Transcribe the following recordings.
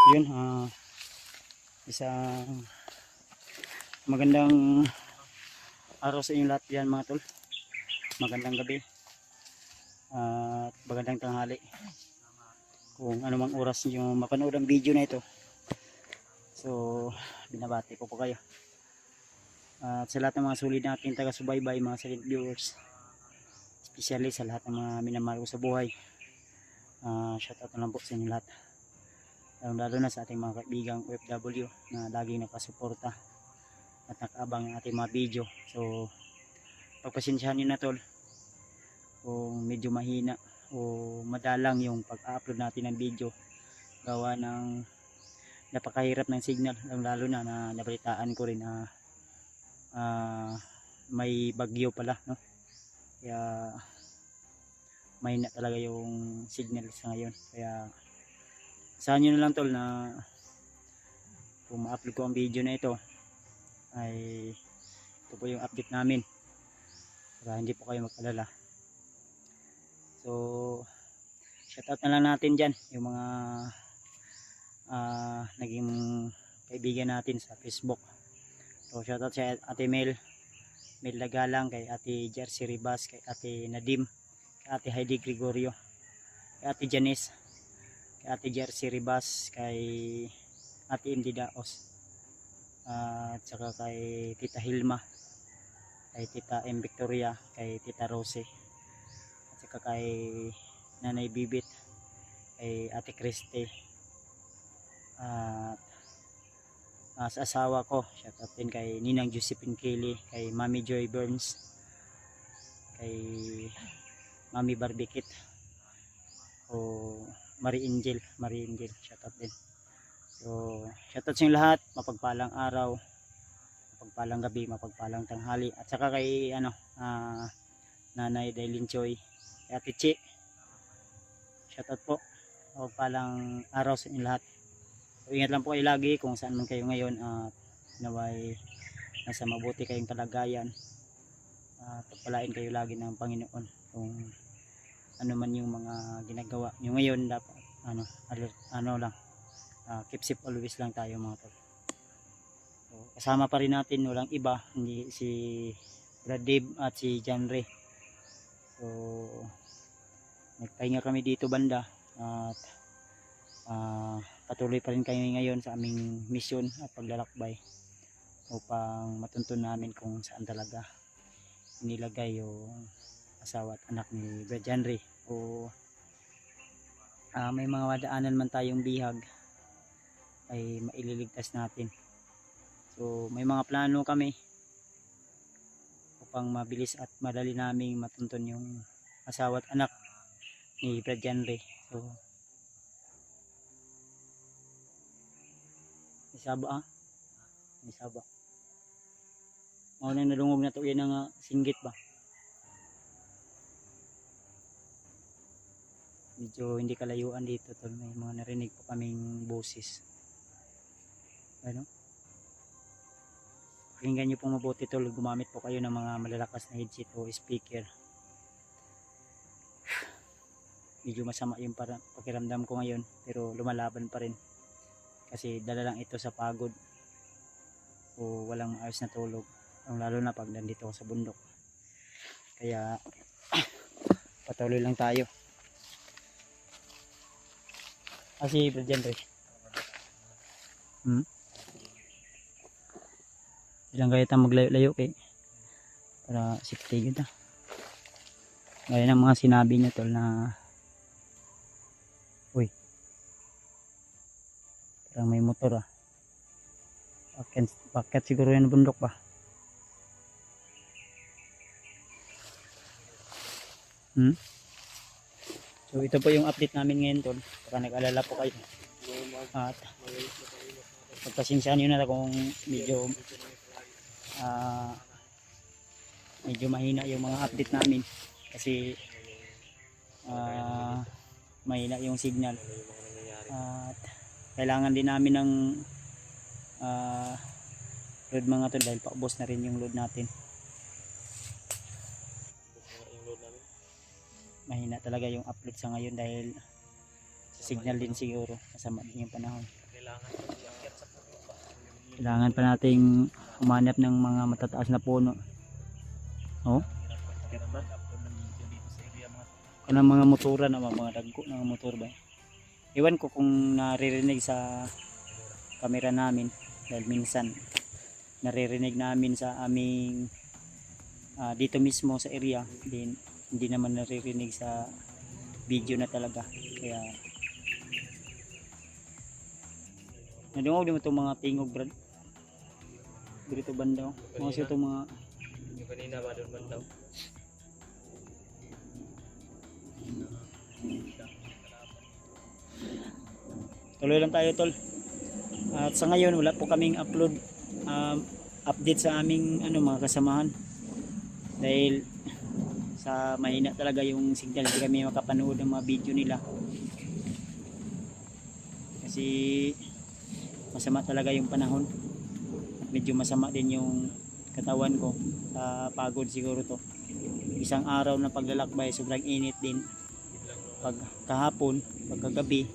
Yun, isang magandang araw sa inyo lahat yan mga tol. Magandang gabi at magandang tanghali kung anumang oras nyo mapanood ang video na ito. So binabati ko po kayo at sa lahat ng mga sulit natin taga-subaybay, mga silent viewers, especially sa lahat ng mga minamahal ko sa buhay. Shout out na lang po sa inyo lahat, lalo na sa ating mga kaibigang OFW na laging nakasuporta at nakaabang ng ating mga video. So pagpasensyahan nyo na tol kung medyo mahina o madalang yung pag-upload natin ng video, gawa ng napakahirap ng signal, lalo na nabalitaan ko rin na may bagyo pala, no? Kaya mahina talaga yung signal sa ngayon. Kaya saan nyo na lang tol na kung ma-upload ko ang video na ito ay ito po yung update namin para hindi po kayo mag-alala. So shoutout na lang natin dyan yung mga naging kaibigan natin sa Facebook. So shoutout sa Ate Mel Lagalang, kay Ate Jersey Ribas, kay Ate Nadim, kay Ate Heidi Gregorio, kay Ate Janice, kay Ate Jersey Ribas, kay Ate MD Daos, at saka kay Tita Hilma, kay Tita M Victoria, kay Tita Rose, at saka kay Nanay Bibit, kay Ate Christy, at sa asawa ko, shoutout din kay Ninang Josephine Kelly, kay Mami Joy Burns, kay Mami Barbikit, o Marie Angel, shoutout din. So shoutout sa inyo lahat, mapagpalang araw, mapagpalang gabi, mapagpalang tanghali, at saka kay Nanay Dailin Choy, kay Ate Chi, shoutout po, mapagpalang araw sa inyo lahat. So ingat lang po kayo lagi kung saan man kayo ngayon, at naway nasa mabuti kayong kalagayan, at pagpalain kayo lagi ng Panginoon. Kung ano man yung mga ginagawa nyo ngayon, dapat alert, lang, keep safe always lang tayo mga tol. So kasama pa rin natin, walang iba, hindi si Brad Dave at si John Ray. So nagpahinga kami dito banda, at patuloy pa rin kami ngayon sa aming misyon at paglalakbay upang matuntun namin kung saan talaga inilagay yung asawa at anak ni Brad Henry, o may mga madaanan man tayong bihag ay maililigtas natin. So may mga plano kami upang mabilis at madali naming matuntun yung asawa at anak ni Brad Henry. So may saba maunang nalungog na to, yan ang singgit ba, medyo hindi kalayuan dito tol, may mga narinig po kaming boses. Ano, pakinggan nyo pong mabuti tol, gumamit po kayo ng mga malalakas na headset o speaker. Medyo masama yung pakiramdam ko ngayon, pero lumalaban pa rin kasi dala lang ito sa pagod o walang maayos na tulog, lalo na pag nandito ako sa bundok. Kaya patuloy lang tayo. Kasi dyan rin ilang kaya tayo maglayo-layo kay para safety kita, gaya ng mga sinabi niya tol na uy, parang may motor paket siguro yan bundok ba. So ito po yung update namin ngayon tol, baka nag-alala po kayo, at pagpasensyahan nyo na kung medyo mahina yung mga update namin kasi mahina yung signal, at kailangan din namin ng load mga tol, dahil paubos na rin yung load natin. Mahina talaga yung upload sa ngayon dahil sa signal din siguro, masama din yung panahon. Kailangan pa nating humanap ng mga matataas na puno. Oh. Kanang mga motora na mga dagko ng motor ba. Iwan ko kung naririnig sa camera namin dahil minsan naririnig namin sa aming dito mismo sa area, din hindi naman naririnig sa video na talaga. Kaya nadungog din mo itong mga tingog, brad. Dito banda. Mga itong mga Yung kanina ba doon bandaw? tuloy lang tayo, tol. At sa ngayon wala po kaming update sa aming mga kasamahan dahil sa mahina talaga yung signal, hindi kami makapanood ng mga video nila kasi masama talaga yung panahon at medyo masama din yung katawan ko sa pagod siguro to. Isang araw na paglalakbay, sobrang init din. Pag kahapon, pagkagabi,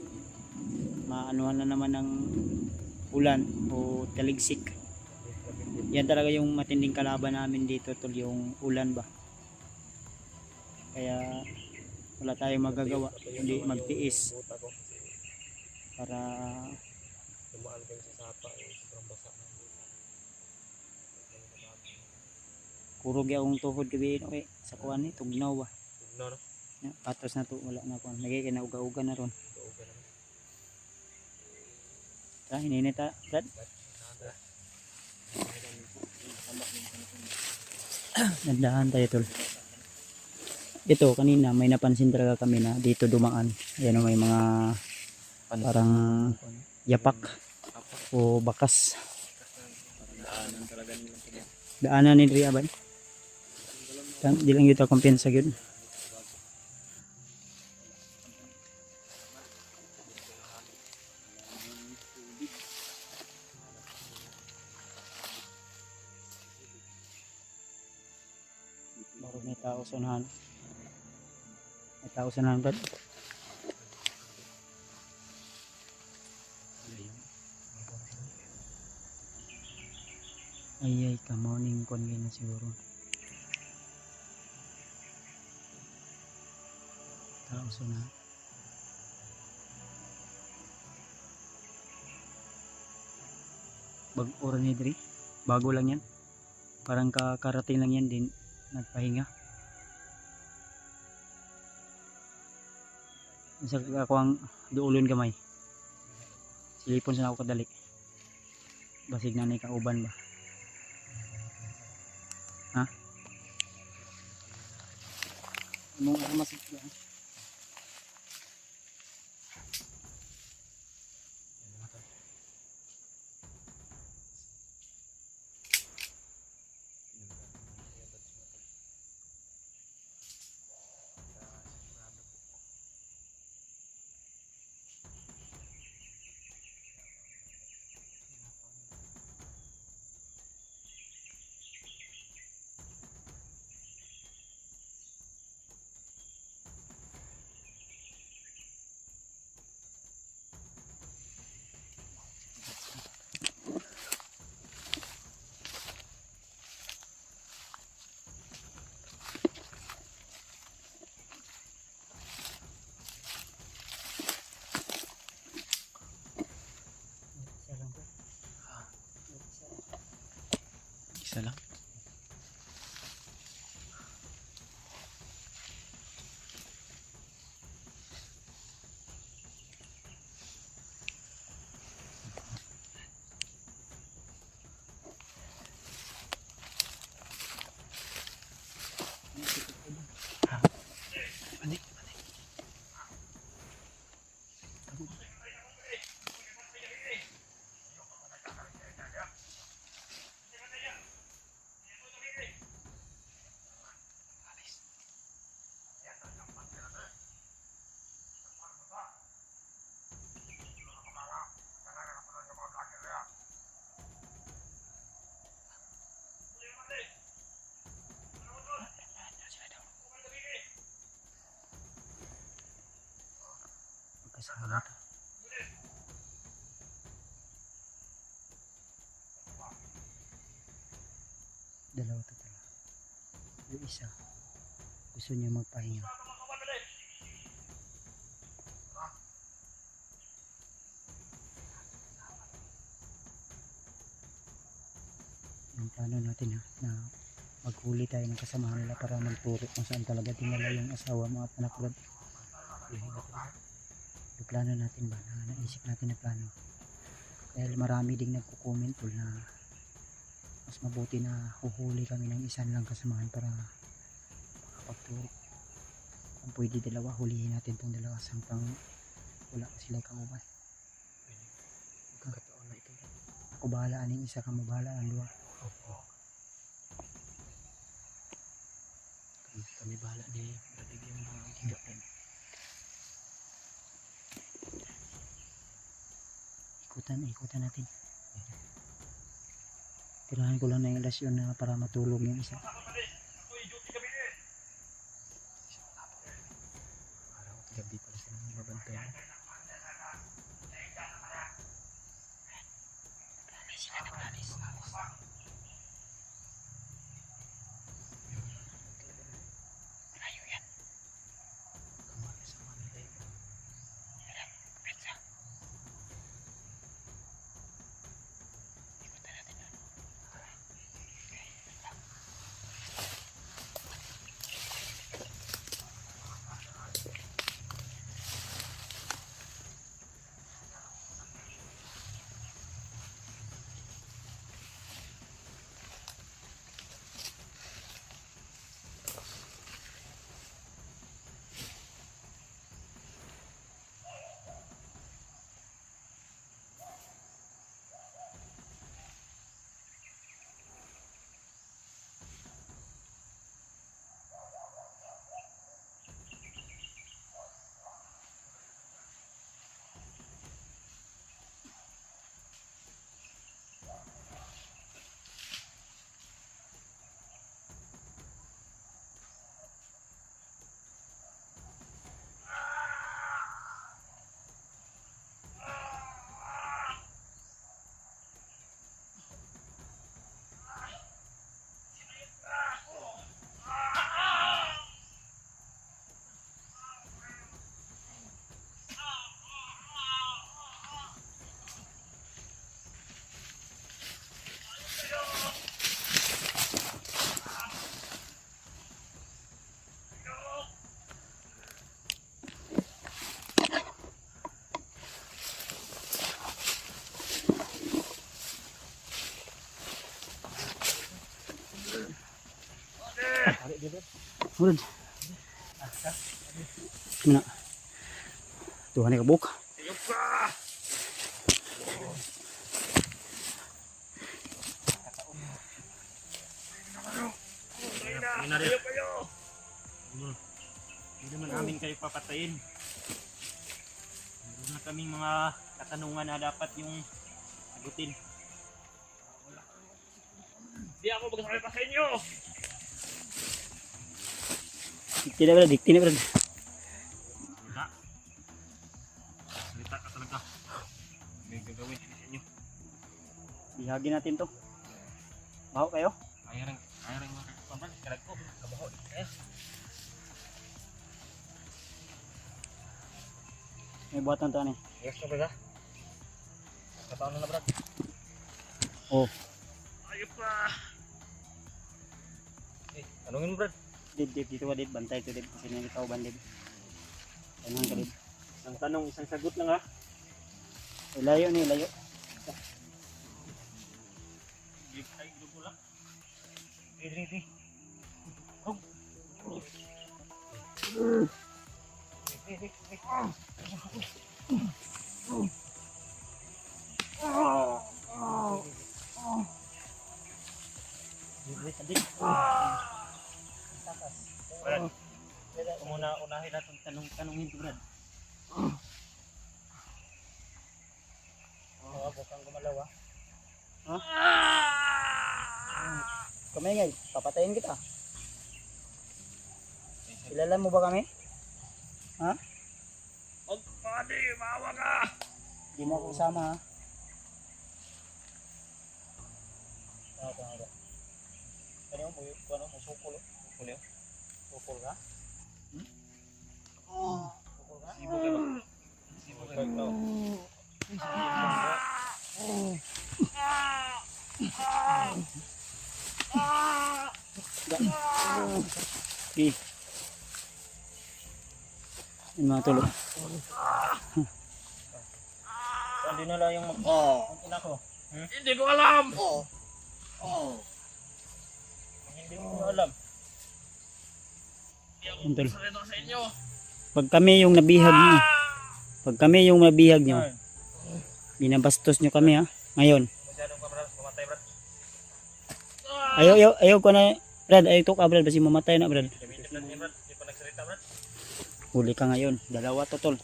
maanuhan na naman ng ulan o taligsik. Yan talaga yung matinding kalaban namin dito, tol, yung ulan ba. Kaya wala tayong magagawa kundi magtiis para dumaan kayo sa sapa, sobrang basa. kurog akong tuhod gabi okay sa kuan ni tugnaw ba. Tugnaw no? Patos na to, wala na kuan. Lagi kay nauga-uga na ron. Uga naman. Ta hinini ta, brad. Nandahan tayo, tol. Ito kanina may napansin talaga kami na dito dumaan. Ayan, may mga parang yapak o bakas. Daanan talaga nila. Daanan ni Dria ba? Di lang yun kumpiyansa yun. Baru may tao sa unahan. May tao sa unahan, brad. Ay, morning kon na siguro. Tao sa unahan. Bago ni Dri. Bago lang yan. Parang kakarating lang yan din. Nagpahinga. Sa ako ang duulon gamay. Silipon sa ako kadali. Basig na ni kauban ba. Ha? Mong masig ba? Isa lang. Kasama. dalawa to talaga. Yung isa, gusto niya magpahinga. Yung plano natin ha, na maghuli tayo ng kasamahan nila para magturo kung saan talaga dinala yung asawa mo at anak Brad. Yung plano natin ba, na naisip natin na plano. Dahil marami ding nagko-comment tol na mas mabuti na huhuli kami ng isa lang kasamahan para makapagturo. Kung pwede dalawa, hulihin natin tong dalawa sampang wala pa sila kauban. Kataon na ito. Ako bahala aning isa, ka mo bahala ang dua. Kami bahala ni Brad yung mga higapan. Ikutan natin. Tirahan ko lang na yung lasyon na para matulog yung isa. Parang gabi pala sila mabantay. Malayo yan. Kamali sa Manila yun. Ikutan natin yan. Murad. Mana? Tuhan ni kabuk. Ayaw kayo! Hindi naman namin kayo papatayin. Meron na kaming mga katanungan na dapat yung sagutin. Hindi ako magsasabi pa sa inyo! Dikti na brad. Wala. Salita ka talaga. May gagawin sa inyo. Bihagi natin to. Baho kayo? Ayaw rin mga kapaman. Karag ko. Kabaho. May buhatan to ani. Yes na ba? Kataon na brad. Oh, Ayaw pa! Tanungin mo brad. dib dito ba dib, bantay to dib. Kasi nang ikaw bandib. Tanong ka dib. Isang tanong, isang sagot lang ha. Layo ni, layo. Ay, grupo lang. Dito. Oh. Brad, unahin natin tanungin to Brad. Huwag kang gumalaw ha. Kamay papatayin kita. Kilala mo ba kami? Ha? Huwag pwede, maawa ka! Di mo ako kasama ha? Kani mo yung ano, sukol. Sukol yun. Sukol ka? Sukol ka? Sibo ka ba? Sibo ka ba? Okay. Yung mga tulo. Hindi na lang yung ang ina ko. Hindi ko alam. Hindi mo alam. Yung tulo. Pag kami yung nabihag nyo, binabastos nyo kami ha. Ngayon. Masyadong ka brad, mamatay brad. Ayaw ko na, Brad. Ayaw to ka, Brad. Basi mamatay na, Brad. Gamitin brad ni brad, hindi pa nagsalita brad. Huli ka ngayon. Dalawa to, tol.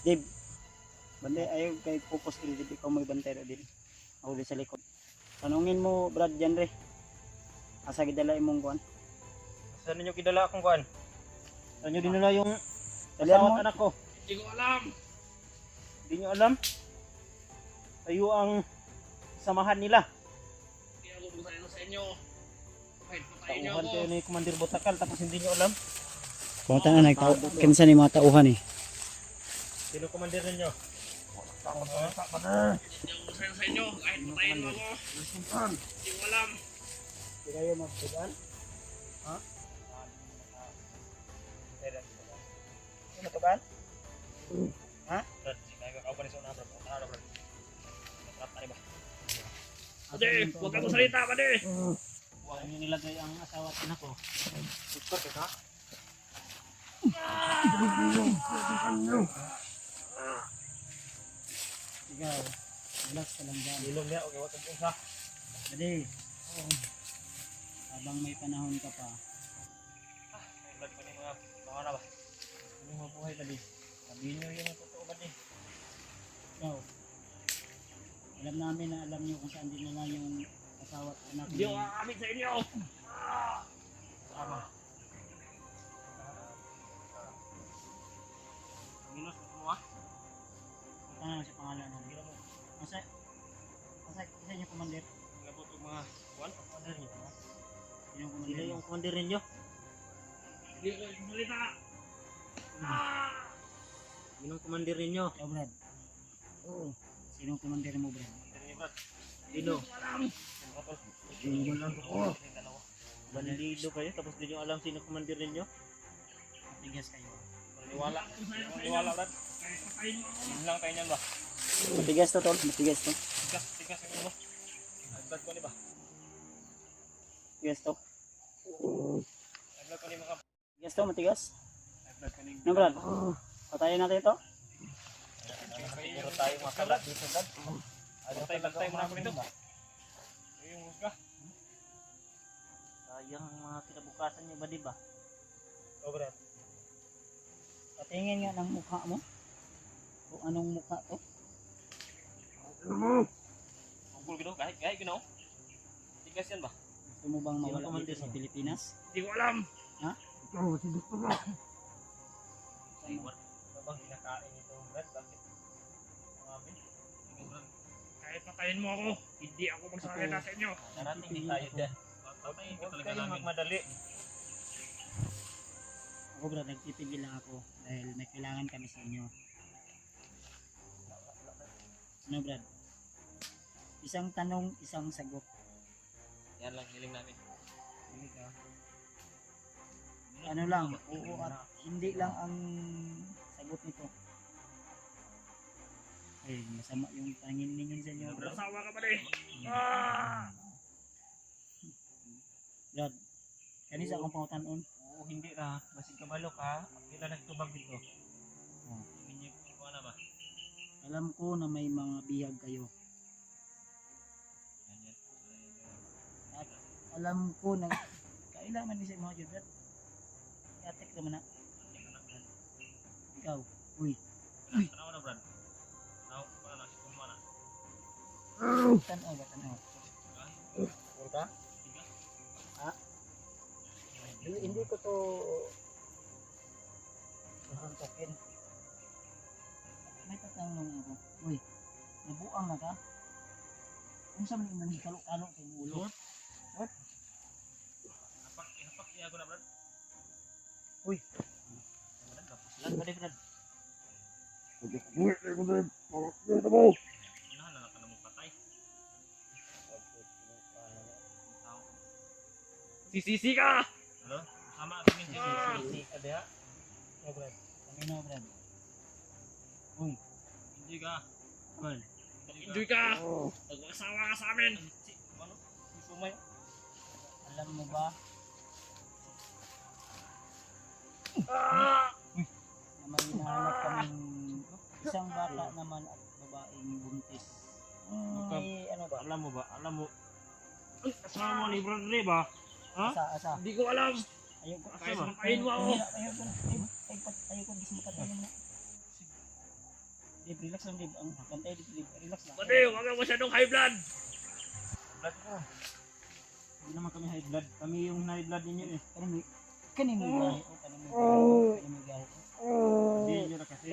Dave. Bantay, ayaw kay focus il. Dave, ikaw magbantay na din. Huli sa likod. Tanungin mo, Brad, dyan re. Asa gidala imong kuan? Saan ninyo kidala akong kuan? Saan nyo dinala yung Dalian mo. asawat anak ko? Hindi ko alam. Hindi nyo alam? Kayo ang samahan nila. Hindi ako magsalita sa inyo. Kahit patayin niyo Tauhan ako. kayo ni Commander Botakal tapos hindi nyo alam. Pumunta na, kinsa ni mga tauhan eh. Sino commander ninyo? Hindi ako magsalita sa inyo. Kahit patayin mo ako. Hindi ko alam. Hindi kayo magsugan? Ha? Sino tugan? Ha? Brad, sige ako pa ni sa una brad. Una brad. Trap na ba? Pade, huwag kang magsalita, pade. Huwag nyo nilagay ang asawa at anak ko. Super ka? Ikaw, relax ka lang dyan. Ilong niya, okay, wag kang punsa. Dali. Habang may panahon ka pa. May vlog pa ni mga na ba? Ano yung mabuhay ba di? Sabihin nyo yung totoo ba di? Ikaw, alam namin na alam nyo kung saan din na yung asawa at anak Hindi ni ako aamin sa inyo. Tama. Minus mo ah. Ito na si pangalan mo. Masa isa niyo commander. Nabot yung mga kuwan, commander niyo. Yung Sila commander. yung commander ninyo. Hindi ako magsalita. Yun ang commander ninyo. Ikaw, Brad. Oo. Sinong commander mo, Brad? Commander niyo, Brad. Hindi ko alam. Yung lang ko. Bandido kayo tapos di nyo alam sino commander ninyo. Matigas kayo. Maniwala. Maniwala, Brad. Kahit patayin mo ako. Yun lang kayo niyan ba? Matigas to, tol. Matigas to. Tigas, tigas ang mo. Nagblad ko ni ba? Matigas to. Nagblad ko ni mga... Matigas to, matigas. Nagblad ko ni... Ano, Brad? Patayin natin ito. Siguro tayo makalat dito, Brad. Bantay mo na ako dito. Yung husga. Sayang ang mga kinabukasan niyo ba, di ba? Oh, Brad. Patingin nga ng mukha mo. Kung anong mukha to. Bugol gino, kahit gino. Tigas yan ba? Gusto mo bang mawala commander dito sa mo? Pilipinas? Hindi ko alam. Ano bang kinakain ito, Brad? Bakit? Mami? Kahit patayin mo ako. Hindi ako magsalita sa inyo. Narating din tayo dyan. Huwag kayong magmadali. Ako, Brad, nagpipigil lang ako dahil may kailangan kami sa inyo. Ano, Brad? Isang tanong, isang sagot. Yan lang, hiling namin. Hindi ka. Ano lang, oo at hindi lang ang sagot nito. Eh, masama yung pangin ninyo sa inyo, Brad. Asawa ka, pade. Ah! Brad, kanisa akong pangutanon. Oo, hindi na. Basig kabalo ka. Kailan nagtubag dito? Oh. Hindi ko na ba? Alam ko na may mga bihag kayo. Yan, yan. At alam ko na kailangan din sa mga yun, Brad. Yatek naman na. Ikaw, uy, Tanaw na, Brad. Tanaw pa na. Si Kuma na. tanaw ba, tanaw. Puro ka? Tigas. Hindi ko to nahantakin. May tatanong ako. Uy, nabuang na ka? Kung saan mo imong hikalo-kalo kay ulo? What? Brad, Brad. Uwi ko din. Pagkakulit mo. Nahala ka na mong patay. Sisi ka! Ano? Sama kami sisi ka diha. Oh, Brad. Kami na, Brad. Uy, Enjoy ka. Carl. Enjoy ka! Mag-asawa ka sa amin! Ano? Si Sumay. Alam mo ba Ah! na may hinahanap kaming isang bata naman at babaeng buntis. May ano ba? Alam mo ba? Alam mo. Ay, kasama ni Brad Ray ba? Ha? Asa. Hindi ko alam. Ayun ko. Kahit makain mo ako. Ayun ko. Gusto mo katayin mo. Dib, relax lang, Dib. Ang bantay, Dib. Relax lang. Pati, huwag ka masyadong high blood. Blood ko. Hindi naman kami high blood. Kami yung high blood ninyo eh. Kanino yung gahe ko? Kanino yung gahe ko? Hindi nyo na kasi.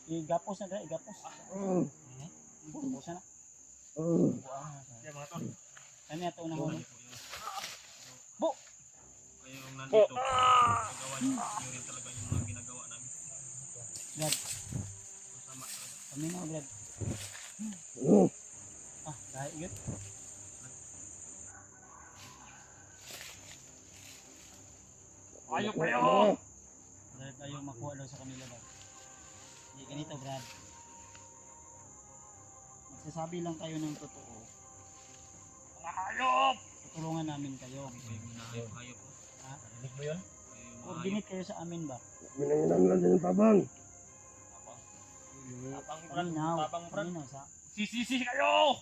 Igapos na dahil, igapos. Igapos na. Kaya mga ton. Kami ato na huli. Bo! Kayo yung nandito. Nagawa nyo. Yun rin talaga yung mga ginagawa namin. Brad, Masama talaga. kami na, Brad. Gahe yun. Ayok kayo! Brad, ayaw makuha daw sa kanila daw. Hindi, ganito, Brad. Magsasabi lang kayo ng totoo. Mga hayop! Tutulungan namin kayo. Kayo yung hayop. Ha? Narinig mo yun? Kayo yung mga hayop. Coordinate kayo sa amin ba? Minanginan lang din yung tabang. Tabang Brad. Paminaw. Tabang Brad. Paminaw sa... Sisi kayo!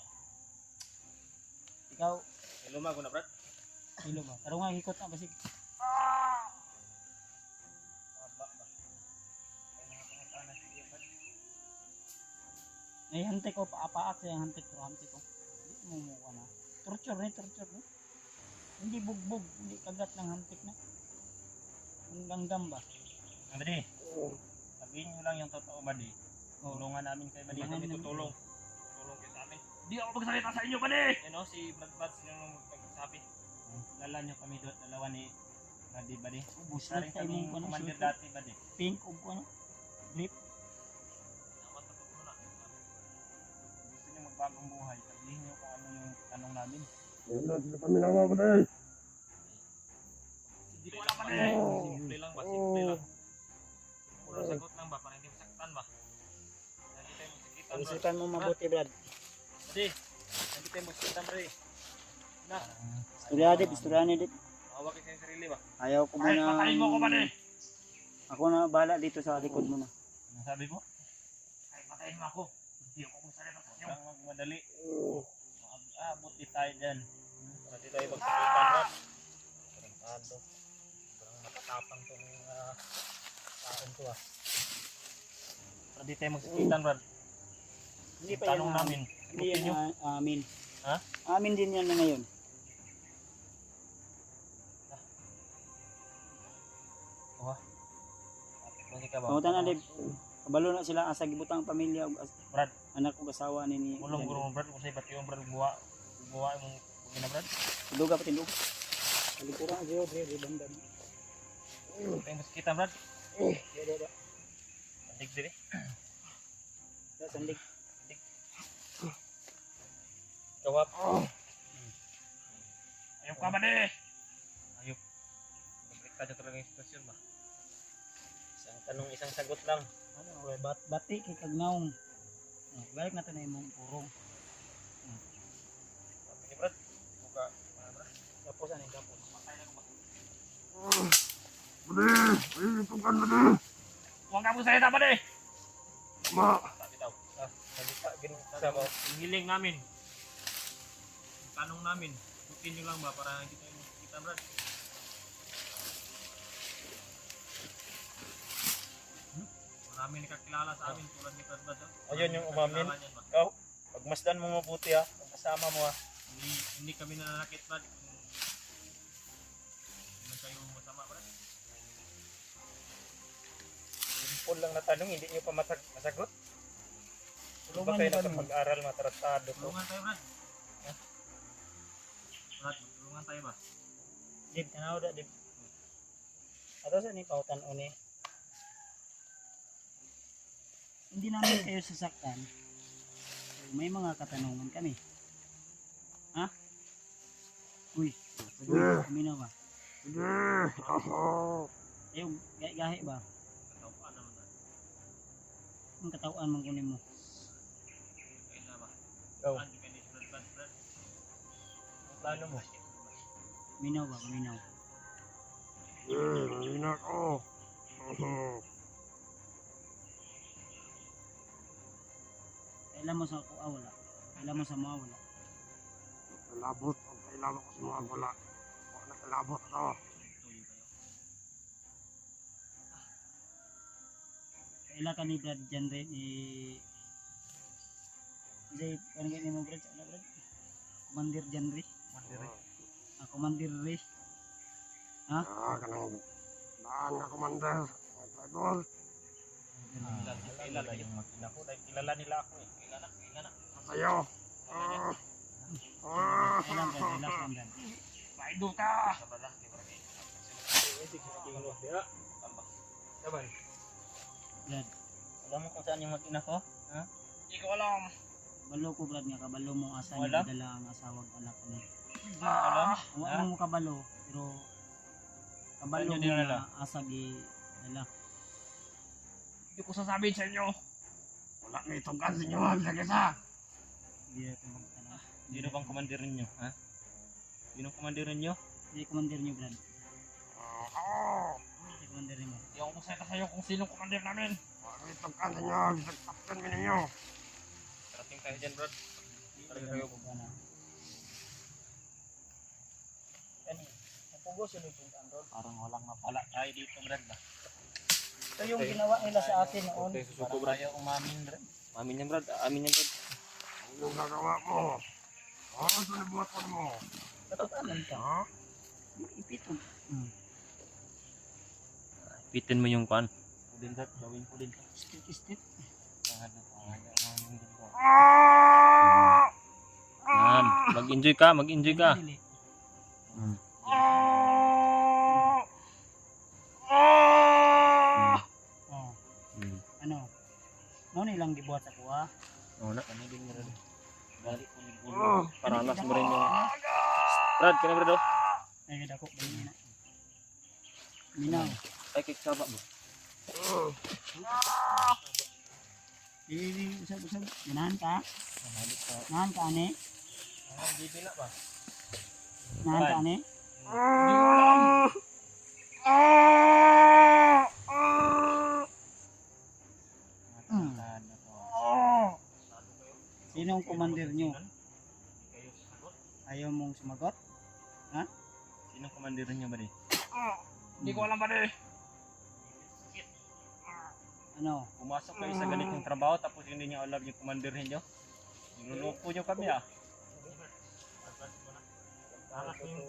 Ikaw, Lumago na Brad. ilo ba? Pero nga, hikot na. Basig. May hantik ko, paapaak sa yung hantik ko, hantik ko. Hindi mo mukha na. Torture na. Hindi bugbog, hindi kagat ng hantik na. Ang langgam ba? Badi, sabihin nyo lang yung totoo Badi. Tulungan namin kayo Badi. Tulungan Kami namin. tutulong. Tulong kayo sa amin. Hindi ako magsalita sa inyo Badi! Yan o, si Brad Bats yung magsabi. Lala nyo kami doon, dalawa ni Badi Badi. Ubus Isa na rin tayo kaming mong ano, commander shooter. dati Badi. Pink o ano? Grip. Nakatapos mo na. Gusto nyo magbagong buhay. Sabihin nyo kung ano yung tanong namin. Yan lang sila kami naman ba tayo. Hindi ko alam Badi! Simple lang ba? Simple lang. Puro sagot lang ba? Para hindi masaktan ba? Hindi tayo magsakitan Brad. Pag-isipan mo mabuti, Brad. Badi, hindi tayo magsakitan Badi. Na, Istorya Dip. hawak kayo sa sarili ba? Ayaw ko Kahit muna. patayin mo ko Badi! Ako na bahala dito sa likod mo na. Ano sabi mo? Kahit patayin mo ako. Hindi ako magsalita sa inyo. Huwag magmadali. Abot di tayo dyan. Para di tayo magsakitan Brad. Tarantado. Parang matatapang to ng taon to Para di tayo magsakitan Brad. Hindi pa Tanong yan. namin. Hindi Sagutin nyo. yan amin. Ha? Amin din yan na ngayon. Kasi ka ba? Pangutan na, Dip. Kabalo na sila asa gibutang pamilya ug Brad. anak ug asawa ni Mulong guro Brad. Kung sa'yo ba't yung Brad buwa. Buwa mong pagina Brad. Duga pati duga. Kalikuran siyo, Dre, bandam. Tayo magsakitan Brad. Dada. Andig diri. Sandik. Kawap. Ayop ka ba di? Ayop. Baliktad talaga yung sitwasyon ba? Isang tanong, isang sagot lang. Ano, bati kay kagnaong. Balik natin na imong purong. Sabi ni Brad. Buka. Brad. Tapos ano, tapos. Patay na ko ba? Badi, ayun ito kan badi. Huwag ka mong salita ba di? Ma, Sabi daw. Salita. Sa mo. Yung hiling namin. Yung tanong namin. Bukin nyo lang ba para hindi tayo makikita Brad? Marami nakakilala sa amin tulad ni Brad Brad. Ayun yung umamin. Nakakilala niyan ba? Ikaw, pagmasdan mo mabuti ha, pag kasama mo ha. Hindi kami nananakit Brad. Hindi kayo masama Brad. Simple lang na tanong, hindi nyo pa masagot. Ano ba Tulungan kayo niyo kami. nakapag-aral matarastado ko? Tulungan tayo Brad. Brad, tulungan tayo ba? Dip, tanaw da, Dip. Ato sa ni pautan o ni. hindi namin kayo sasaktan. So, may mga katanungan kami. Ha? Uy, kuminaw ba? Ayaw, gahe ba? Ang katawaan mong kunin mo. Go. Plano mo? Minaw ba? Minaw. Hindi ko. Kailan mo sa kuha wala? Kailan mo sa mga wala? Kalabot. Ang kailangan ko sa mga wala. Huwag na kalabot to. Kailan ka ni Brad dyan rin Hindi, parang ganyan mo Brad. Ano Brad? Commander dyan rin. Commander rin. Kanang daan na commander. Mga idol. Kilala yung makina ko. Dahil kilala nila ako eh. Kilala. Sa'yo. Kailan Brad? Relax lang Brad. Paido ka. Saban. Brad, Alam mo kung saan yung makina ko? Ha? Hindi ko alam. balo ko Brad nga kabalo mo asa Wala? niya dala ang asawag anak ko ni. Hindi mo alam? Wala mo kabalo, pero kabalo Saan mo niyo dinala? na asa gi dala. Hindi ko sasabihin sa inyo. Wala na itong gansi nyo. Isa-isa. Hindi na ito magtanong. Sino bang komandir ninyo? Ha? Sino komandir ninyo? Hindi commander niyo Brad. Hindi commander niyo. Hindi ako kuseta sa'yo kung sinong commander namin. Wala na itong gansi nyo. Bisag-tapkan mo ninyo. Parating tayo dyan, Brad. Talaga kayo. Ano? Kani, napugos yun yung andon. Parang walang mapala tayo dito, Brad. Ito yung ginawa nila sa atin noon. Okay, susuko, Brad. Ayaw umamin, Brad. Amin yan, Brad. Amin yan, Brad. Anong gagawa mo? Ano sinibuhat mo? Katotohanan ka. Ha? Ipito. Pitin mo yung kwan. Pudin, Brad. Gawin ko din. Stit. Yan. Mag-enjoy ka. Mag-enjoy ka. Dili. Oh, ano? Mo nilang gibuhat sa kuha. Oo na. Kanilin mo rin. Dali ko ni Bulo. Paranas mo rin yung... Brad, kaya Brad, oh. Ay dako ganyan na. Minaw. Ay, kiksaba mo. Usab. Ganahan ka? Ganahan ka ani? Hindi pila ba? Ganahan ka ani? Sino ang commander nyo? Ayaw mong sumagot? Sino komandir niyo ba di? Hindi ko alam pa rin. Ano? Pumasok kayo sa ganitong trabaho tapos hindi niyo alam yung komandirhin niyo? Niloloko niyo kami ah.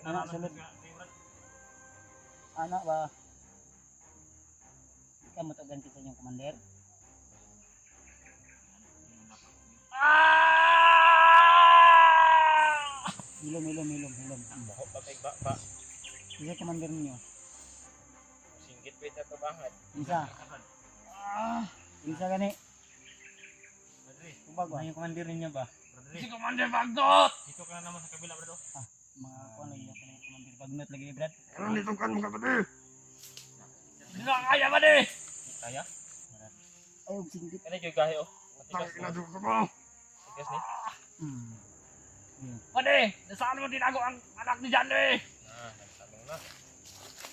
Anak, sunod. Anak ba? Ikaw mo to ganti sa inyong commander? Hilom. Bako pa kay ba. Isa commander ninyo. Singgit pa ito kabangat. Isa gani. Kubag ba? Ano yung komandirin niyo ba? Si Commander Bagdot! Dito ka na naman sa kabila, bro. Mga kuan lang yung commander bagnot lagi ni Brad. Ano nitong kan mga kapatid? Hindi na kaya ba di? Kaya? Ayaw singgit. Ano yung gahe oh? Tang Matigas no? inadyo ko mo. Matigas ni? Pwede, nasaan mo tinago ang anak ni John eh? Nagtanong na.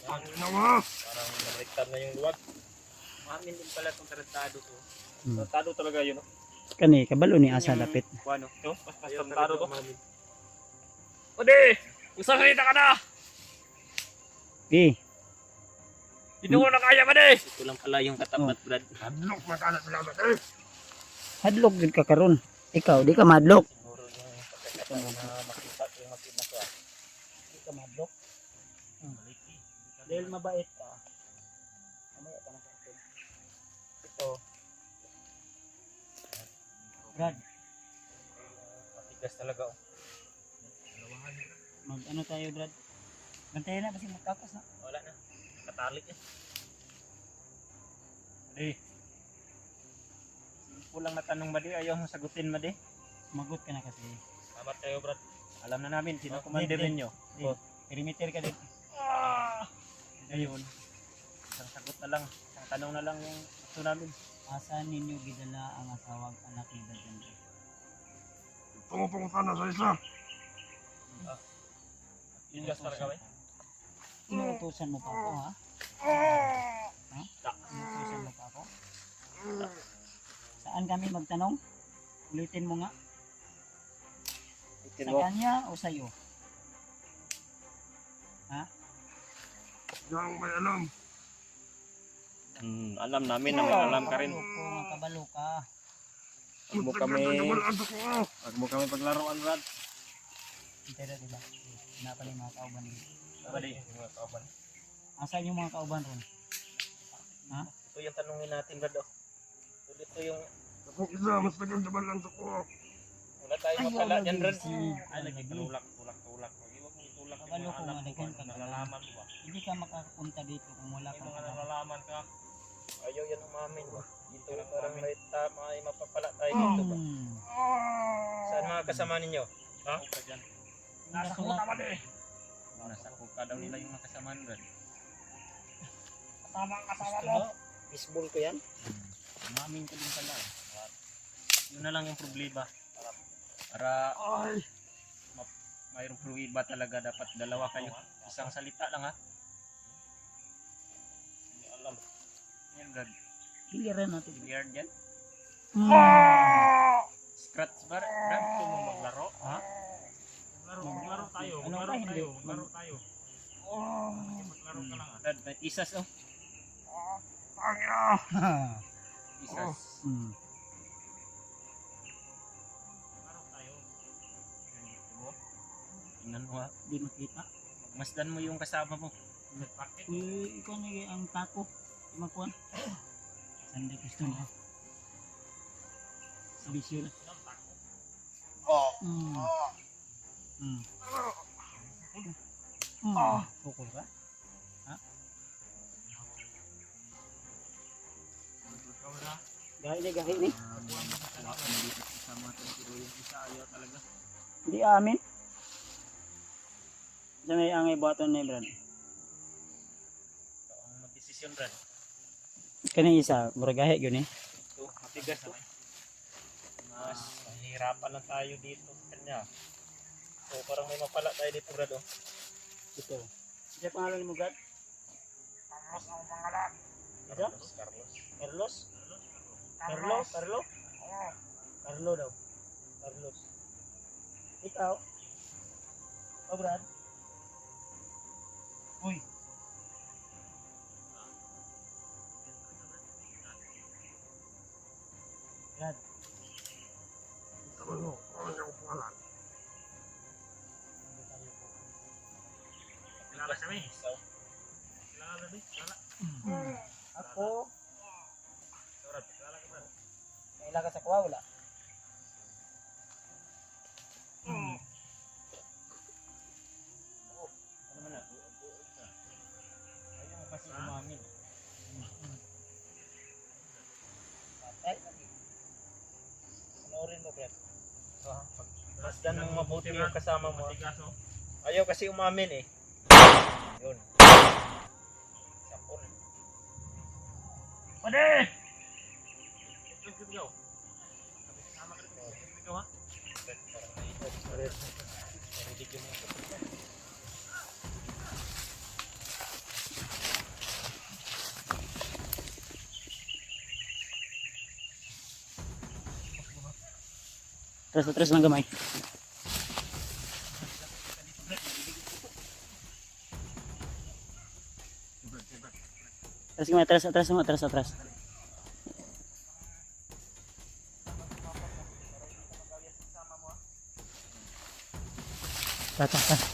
Ang ina mo. Parang nabaliktad na yung luwag. Mamin din pala itong tarantado to. Tarantado talaga yun oh. Kani kabalo ni asa lapit. Ano? Ito? Mas tarantado to. Pwede, magsasalita ka na! Hindi ko na kaya ba di? Ito lang pala yung katapat, Brad. Hadlok na ka na sila kapatid. Hadlok gid ka karon. Ikaw di ka madlok. Siguro yung pagkakataon na makita yung makita ko ah. Di ka madlok. Dahil mabait ka. Mamaya ka na sa akin. Ito. Brad, Matigas talaga oh. mag ano tayo Brad? Bantayan na kasi magtakas na. Wala na. Katalik eh. Pwede, kulang na tanong ba di? Ayaw mo sagutin ba di? Magot ka na kasi. Salamat kayo, Brad. Alam na namin, sino commander ninyo? Perimeter ka dito. Ayun. Isang sagot na lang, isang tanong na lang yung gusto namin. Asan ninyo gidala ang asawang anak ni Dajan? Pumupunta na sa isa. Ilas talaga ba? Inuutusan mo pa ako, ha? Inuutusan mo pa ako? Saan kami magtanong? Ulitin mo nga. Sa kanya o sa'yo? Yang may alam. Alam namin na may alam ka rin. Makabalo ka. Huwag mo kami paglaruan, Brad. Pero diba? Pinapalay mga kauban nila. Ba di? Mga kauban. Asan yung mga kauban ron? Ito yung tanungin natin, Brad. Ito yung Kung isa, mas nagandabal lang sa ko. wala tayong makala dyan, Brad. Ay, Lagi tulak. Huwag mo itulak yung Kabalo mga ko anak nga, mo. nagkan ka. Nalalaman mo ba? Hindi ka makapunta dito kung wala May kang mga kabalo. nalalaman ka. Ayaw yan umamin ba? Dito parang may tama ay mapapala tayo dito ba? Saan mga kasama ninyo? Ha? Nasa ko naman eh. Nasa kuka daw nila yung mga kasamaan, Brad. Kasama ang asawa Gusto mo. mo? Baseball ko yan? Umamin ka din pala. Yun na lang yung problema. Para Ay. mayroong pruwiba talaga, dapat dalawa kayo. Isang salita lang ha. Hindi alam. Yan, Brad. Hiliran natin. Biliard yan. Ah! Scratch bar. Brad, gusto mo maglaro? Ha? Maglaro tayo. Ano ka, hindi? tayo. Oh. Maglaro ka lang ha. Brad, may isas oh. Tangina. Isas. Hmm. Maglaro tayo. Ganito mo. Tingnan mo ha. Di makita. Magmasdan mo yung kasama mo. Ikaw na ang tako. Imakuan. Saan di gusto niya? Sa bisyo na. Oh. Hmm. Pukul ka? Gahi ni. Kasama tayo pero yung isa ayaw talaga. Hindi amin. Diyan may angay buhaton na Brad. Ito ang magdesisyon, Brad. Kani isa, muragahe yun eh. Ito, matigas to. Mas mahirapan lang tayo dito sa kanya. So parang may mapala tayo dito, Brad. Oh. Ito. Siya pangalan mo, Brad? Carlos ang pangalan. Ano? Carlos. Carlos? Carlos. Carlo? Oh. Carlo daw. Carlos. Ikaw? Oh, Brad? Uy. Brad. Tama mo. Ano yung pangalan? Kilala kami. Kilala na din. Kilala. Ako. Brad, kilala ka, Brad. Kailan ka sa kuha, wala? Ano man na? Ayaw mo kasi umamin. Patay. Panoorin mo, Brad. Masdan mong mabuti yung kasama mo. Ayaw kasi umamin eh. Yun. Sapon. Pwede. Atras ng gamay. Atras gamay, atras.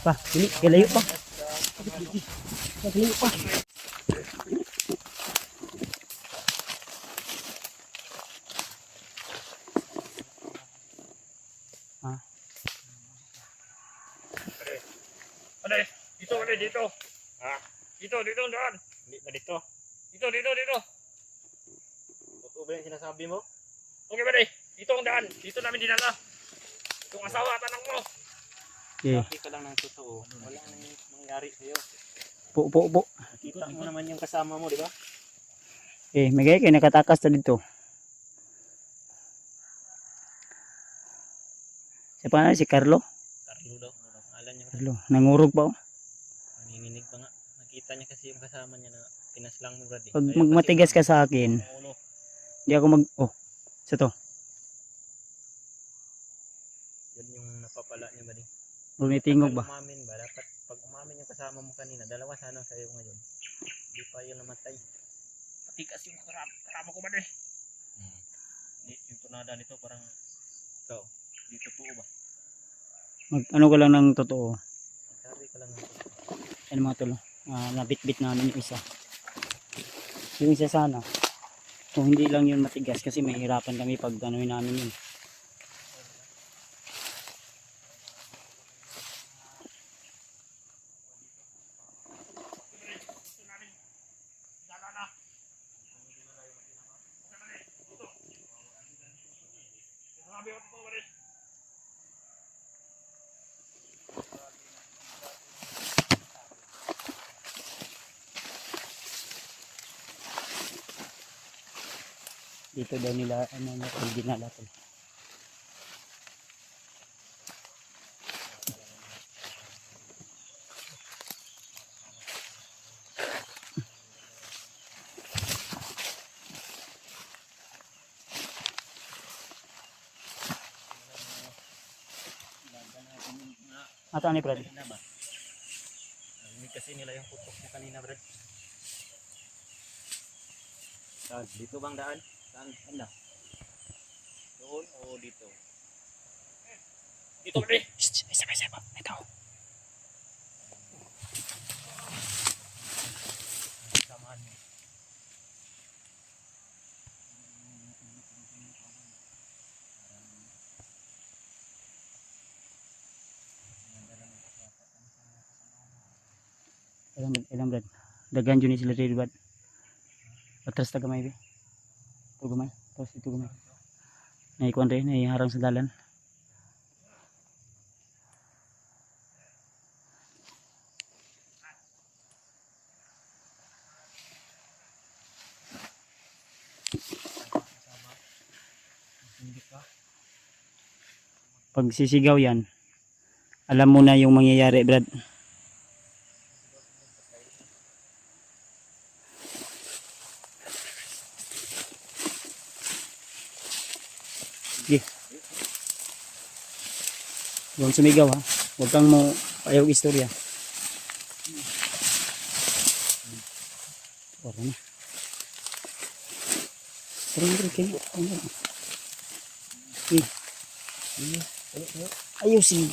Pa, dili, galayo pa. Galayo pa. Pwede. Dito, pwede. Dito. Dito, doon. Hindi ba dito? Dito. Totoo ba yung sinasabi mo? Okay ba di? Dito ang daan. Dito namin dinala. Itong asawa, tanang mo. Okay. Sabi ka lang ng totoo. Wala nang mangyari sa'yo. Po. Nakita mo naman yung kasama mo, di ba? Okay, magay kay nakatakas ta dito. Si pa si Carlo? Carlo daw. Pangalan niya. Carlo, nangurog pa oh. Nanginginig pa nga. Nakita niya kasi yung kasama niya na pinaslang mo, Brad. Pag magmatigas ka sa akin, Ulo. di ako mag sa to. Yun yung napapala niya, Brad. Huwag nitingog ba? Umamin ba? Dapat pag umamin yung kasama mo kanina, dalawa sana sa'yo ngayon. Hindi pa yun namatay. Patikas yung karama ko ba di? Yung tunada nito parang ikaw. Di totoo ba? Mag ano ko lang ng totoo. Sabi ko lang. Ano mga tulo? Nabitbit namin yung isa. Yung isa sana. Kung hindi lang yun matigas kasi mahirapan kami pag gano'y namin yun. Dito daw nila ano na dinala to. Ato ni Brad. Kanina ba? Narinig kasi nila yung putok mo kanina, Brad. Saan? Dito bang daan? Saan? Ano? Doon o dito? Dito ba di? Isa pa. Ito. Samahan mo. Ilang Brad. Dagan dyan sila rin Brad. Patras ta gamay be. Ito gamay. Tapos ito gamay. Naikuan rin. Naiharang sa dalan. Pag sisigaw yan, alam mo na yung mangyayari Brad. Sige. Huwag sumigaw ha. Huwag kang mo ayaw istorya. Wala na. Tara, kaya. Ayusin.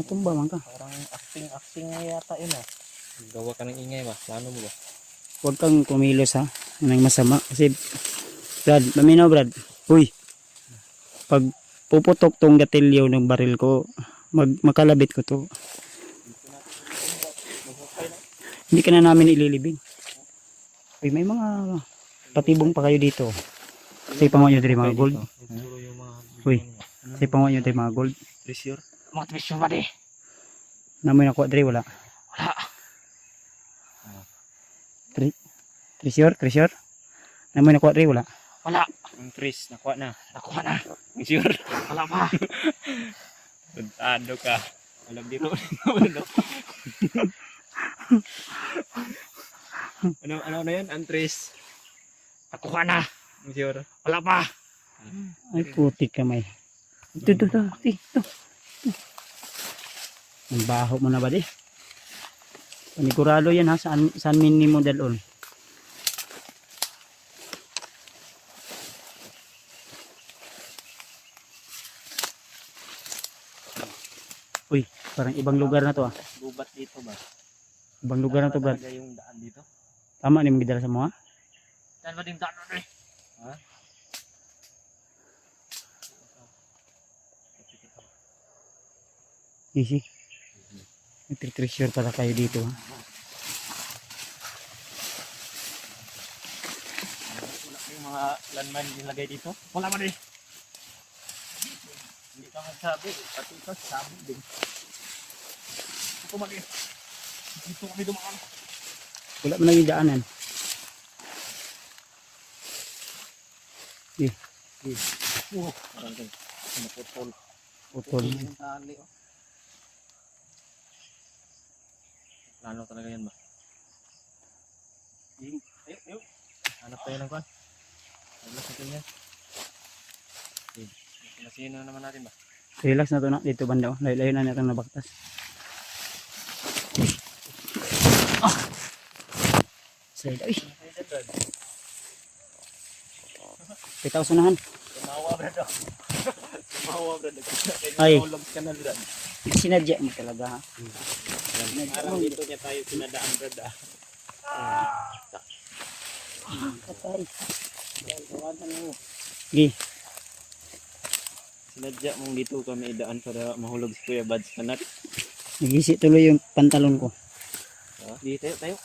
Matumba man ka. Parang acting nga yata yun ah. Gawa ka ng ingay ba? Plano mo ba? Huwag kang kumilos ha. Anong masama. Kasi Brad, maminaw Brad. Uy. Pag puputok tong gatilyo ng baril ko, makalabit ko to. Hindi ka na namin ililibing. Uy, may mga patibong pa kayo dito. Say panguha nyo dito mga gold. Siguro yung mga... Uy, say panguha nyo dito mga gold. Treasure? Mga twisyo ba di? Namoy nakuha dito, wala. Wala. Treasure? Namoy nakuha dito, wala. Wala. Ang trees, nakuha na. Nakuha na. Treasure? Wala pa. Tuntado ka. Alam dito. ano na yan? Ang trees. Nakuha na. Treasure? Wala pa. Ay, putik kamay. Ito. Ang baho mo na ba di? Panigurado yan ha, saan minimo dalon. Uy, parang ibang lugar na to ah. Gubat dito ba? Ibang lugar na to Brad. Talaga yung daan dito? Tama ni magdala sa mga? Saan ba din daan na di? Easy. Nagtitreasure para kayo dito ha. Wala kayong mga landmine nilagay dito? Wala man eh. Hindi ka magsabi. Pati ito, sabi din. Ito man eh. Dito kami dumaan. Wala man naging daanan. Parang din. Naputol. Utol. Yung tali, oh. Plano talaga yan ba? Ayun. Hanap tayo ng kwan. Ayos natin yan. Okay. Masino na naman natin ba? Relax na to na dito banda. Oh. Layo-layo na natin nabaktas. Side. Ay, pitaw sunahan. Tumawa, brad. Tumawa, brad. Ay. Nagkakaulag ka na, brad. Sinadya mo talaga ha. Parang dito niya tayo sinadaan, brad. Patay. Gi, Sinadya mong dito kami idaan para mahulog si Kuya Bads kanat. nagisi tuloy yung pantalon ko. Di tayo.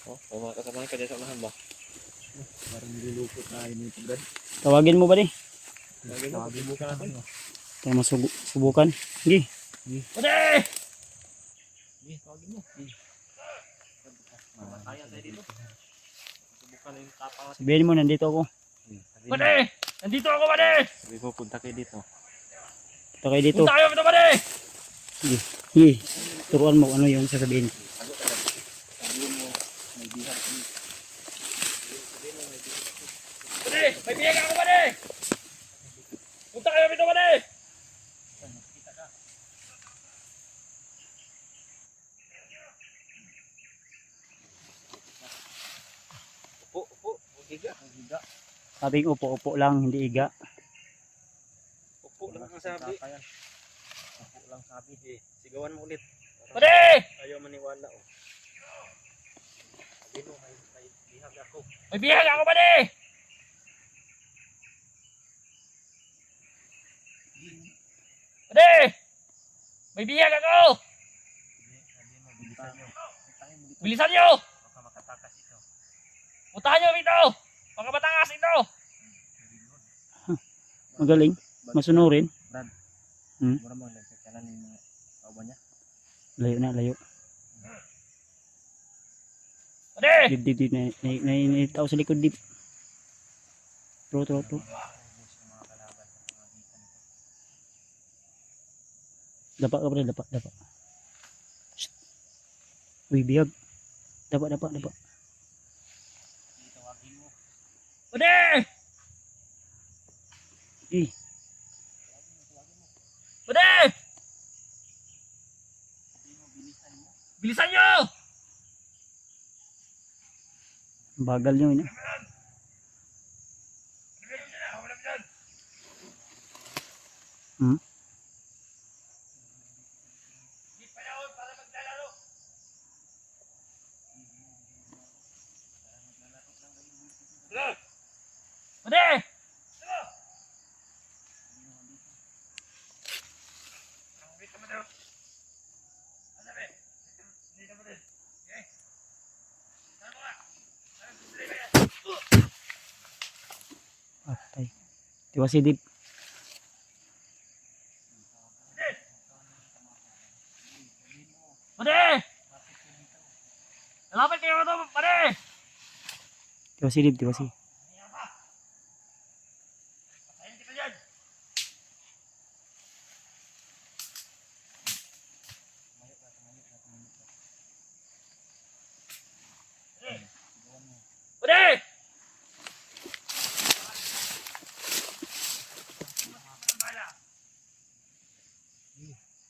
Oh, kasama ka dyan sa unahan ba? Parang nilulupot na yun dito, brad. Tawagin mo ba di? Lagi mo, subukan natin. Tayo masubukan. Gi, Pwede! Di, tawagin mo. Di. Kaya tayo dito. Subukan yung tapang natin. sabihin mo nandito ako. Pwede! Nandito ako, pwede! Sabi mo, punta kayo dito. Ito kayo dito. Punta kayo dito, pwede! Gi, turuan mo ano yung sasabihin. Pwede! May biyag ako, pwede! Punta kayo dito, pwede! Upo. Higa. Sabing upo-upo lang, hindi iga. Upo lang ang sabi. Upo lang sabi. Sigawan mo ulit. Pwede! Ayaw maniwala, oh. Sabi mo, may bihag ako. May biyag ako, pwede! Pwede! May biyag ako! Sabi mo, bilisan nyo. Bilisan nyo! Baka makatakas ito. Puntahan nyo dito! Mga Batangas ito! Magaling. Masunurin. Brad. Hmm? Mura mo, nagkakanan yung mga kauban niya. Layo na, layo. Pwede! Dip, dip, dip. Naitao sa likod, dip. True. Ubus yung mga kalaban sa pamagitan ko. Dapa ka pala, dapa. Shh. Uy, biyag. Dapa. Tawagin mo. Pwede! Eh, Pwede! Bilisan nyo! bagal nyo yun. Hmm? Pwede! Patay. Diba si dip? Pwede! Lalapit kayo ito! Pwede! Diba si? Patayin kita dyan! Pwede!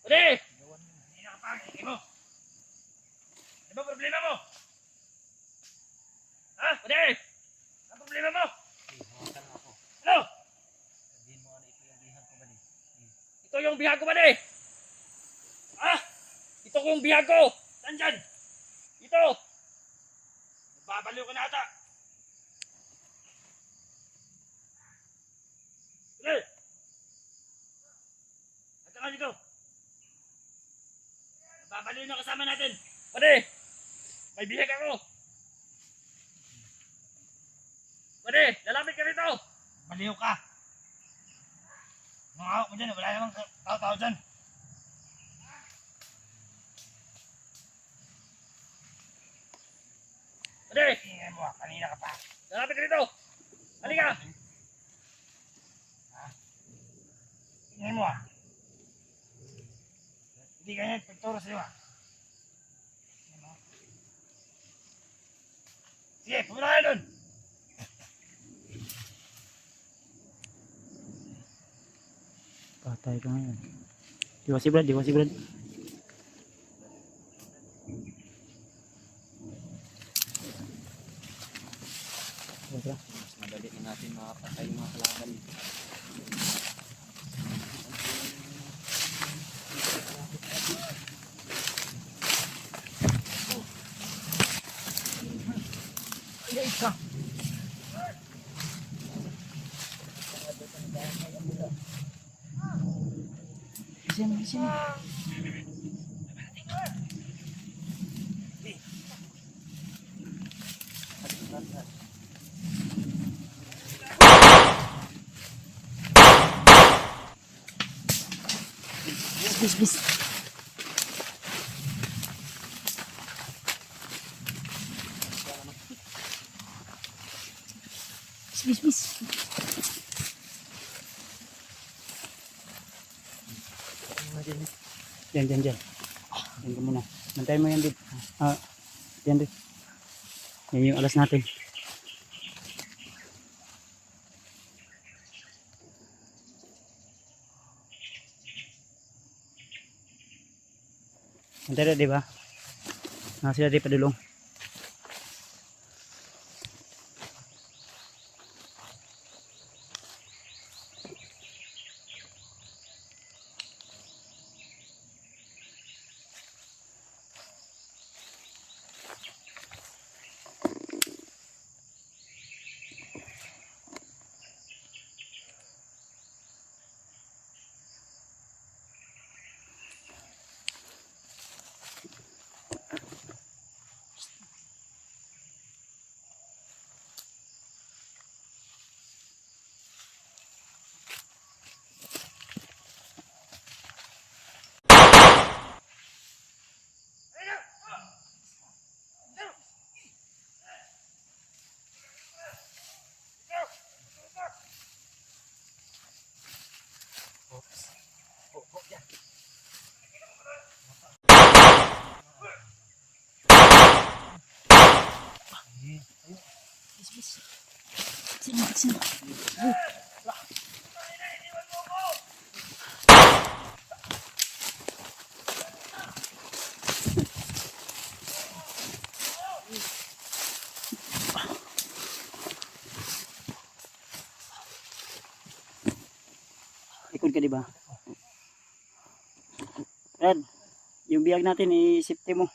Pwede! Hindi nakapagiging mo! Ano ba problema mo? Ha? Pwede! Ano problema mo? Ano? Sabihin mo ano ito yung bihag ko ba ni? Ito yung bihag ko ba ni? Ha? Ito yung bihag ko! Saan dyan? Ito! Babaliw ka na ata! Pwede! At saka dito! Babaliw na kasama natin! Pwede! May bihag ako! Pwede, lalapit ka rito. Baliw ka. Mga hawak mo dyan, wala namang tao-tao dyan. Pwede, Ingay mo, kanina ka pa. lalapit ka rito. Halika. Ingay mo. Hindi ganyan, pagturo sa'yo. Ingay mo. Sige, pumunta kayo dun. Patay ka ngayon. Di si Brad, di si Brad. Wala. Mas madali na natin makapatay yung mga kalaban. Sini, sini. Bis, bis. Bis, bis. Diyan, diyan, diyan. Diyan ka muna. Nantayin mo yan, Dib. Diyan, Dib. Yan yung alas natin. Nantayin na, di ba? Sila di padulong. Sini, sini. Ikot ka, di ba? Red, yung biyag natin, i-safety mo.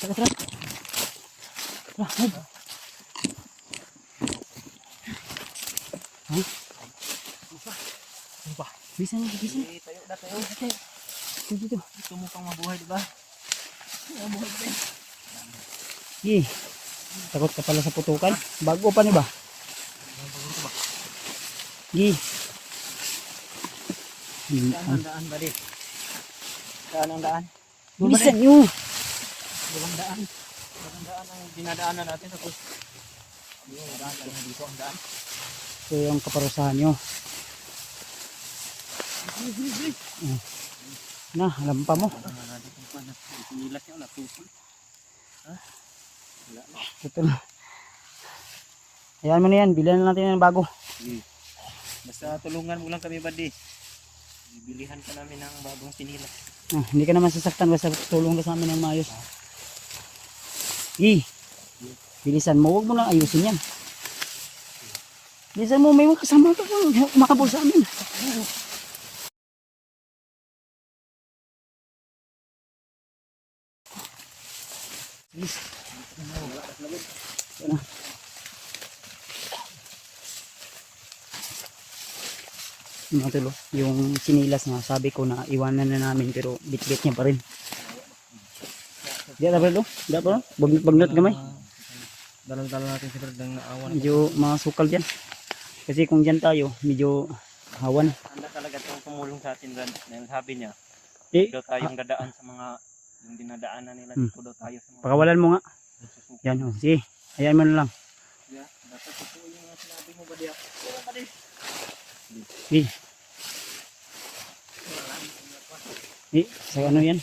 Tara, tara. Tara, Red. Ano pa? Bisan, bisan. Tayo na tayo. Dito, dito. Gusto mo pang mabuhay, di ba? Mabuhay pa eh. Gi. Takot ka pala sa putukan. Bago pa ni ba? Gi. Saan ang daan, buddy? Saan ang daan? Bisan nyo. Walang daan. Walang daan ang dinadaanan natin. Tapos, yung daan tayo na dito ang daan. Ito yung kaparusahan nyo. Na, alam pa mo. Nilas niya, napupul. Ito na. Hayaan mo na yan, bilhan na natin ng bago. Basta tulungan mo lang kami, buddy. Bilihan ka namin ng bagong sinilas. Hindi ka naman sasaktan basta tulong ka sa amin ng maayos. Bilisan mo, huwag mo lang ayusin yan. Bilisan mo, may mga kasama ka kung makabol sa amin. Bilis. Ito na. Mga tulo, yung sinilas na sabi ko na iwanan na namin pero bit-bit niya pa rin. Di ba bro? Di ba bro? Bagnot gamay. Dalang-dalang natin si Brad ng naawan. Medyo masukal dyan. Kasi kung dyan tayo, medyo hawan. Handa talaga itong tumulong sa atin, Brad. Dahil sabi niya, Eh, daw tayong dadaan sa mga yung dinadaanan nila. Dito daw tayo sa mga pakawalan mo nga. nagsusuko. Yan o. Sige, hayaan mo na lang. Yeah, dapat totoo yung mga sinabi mo, buddy. Wala, buddy. Sige. Eh, sa ano yan?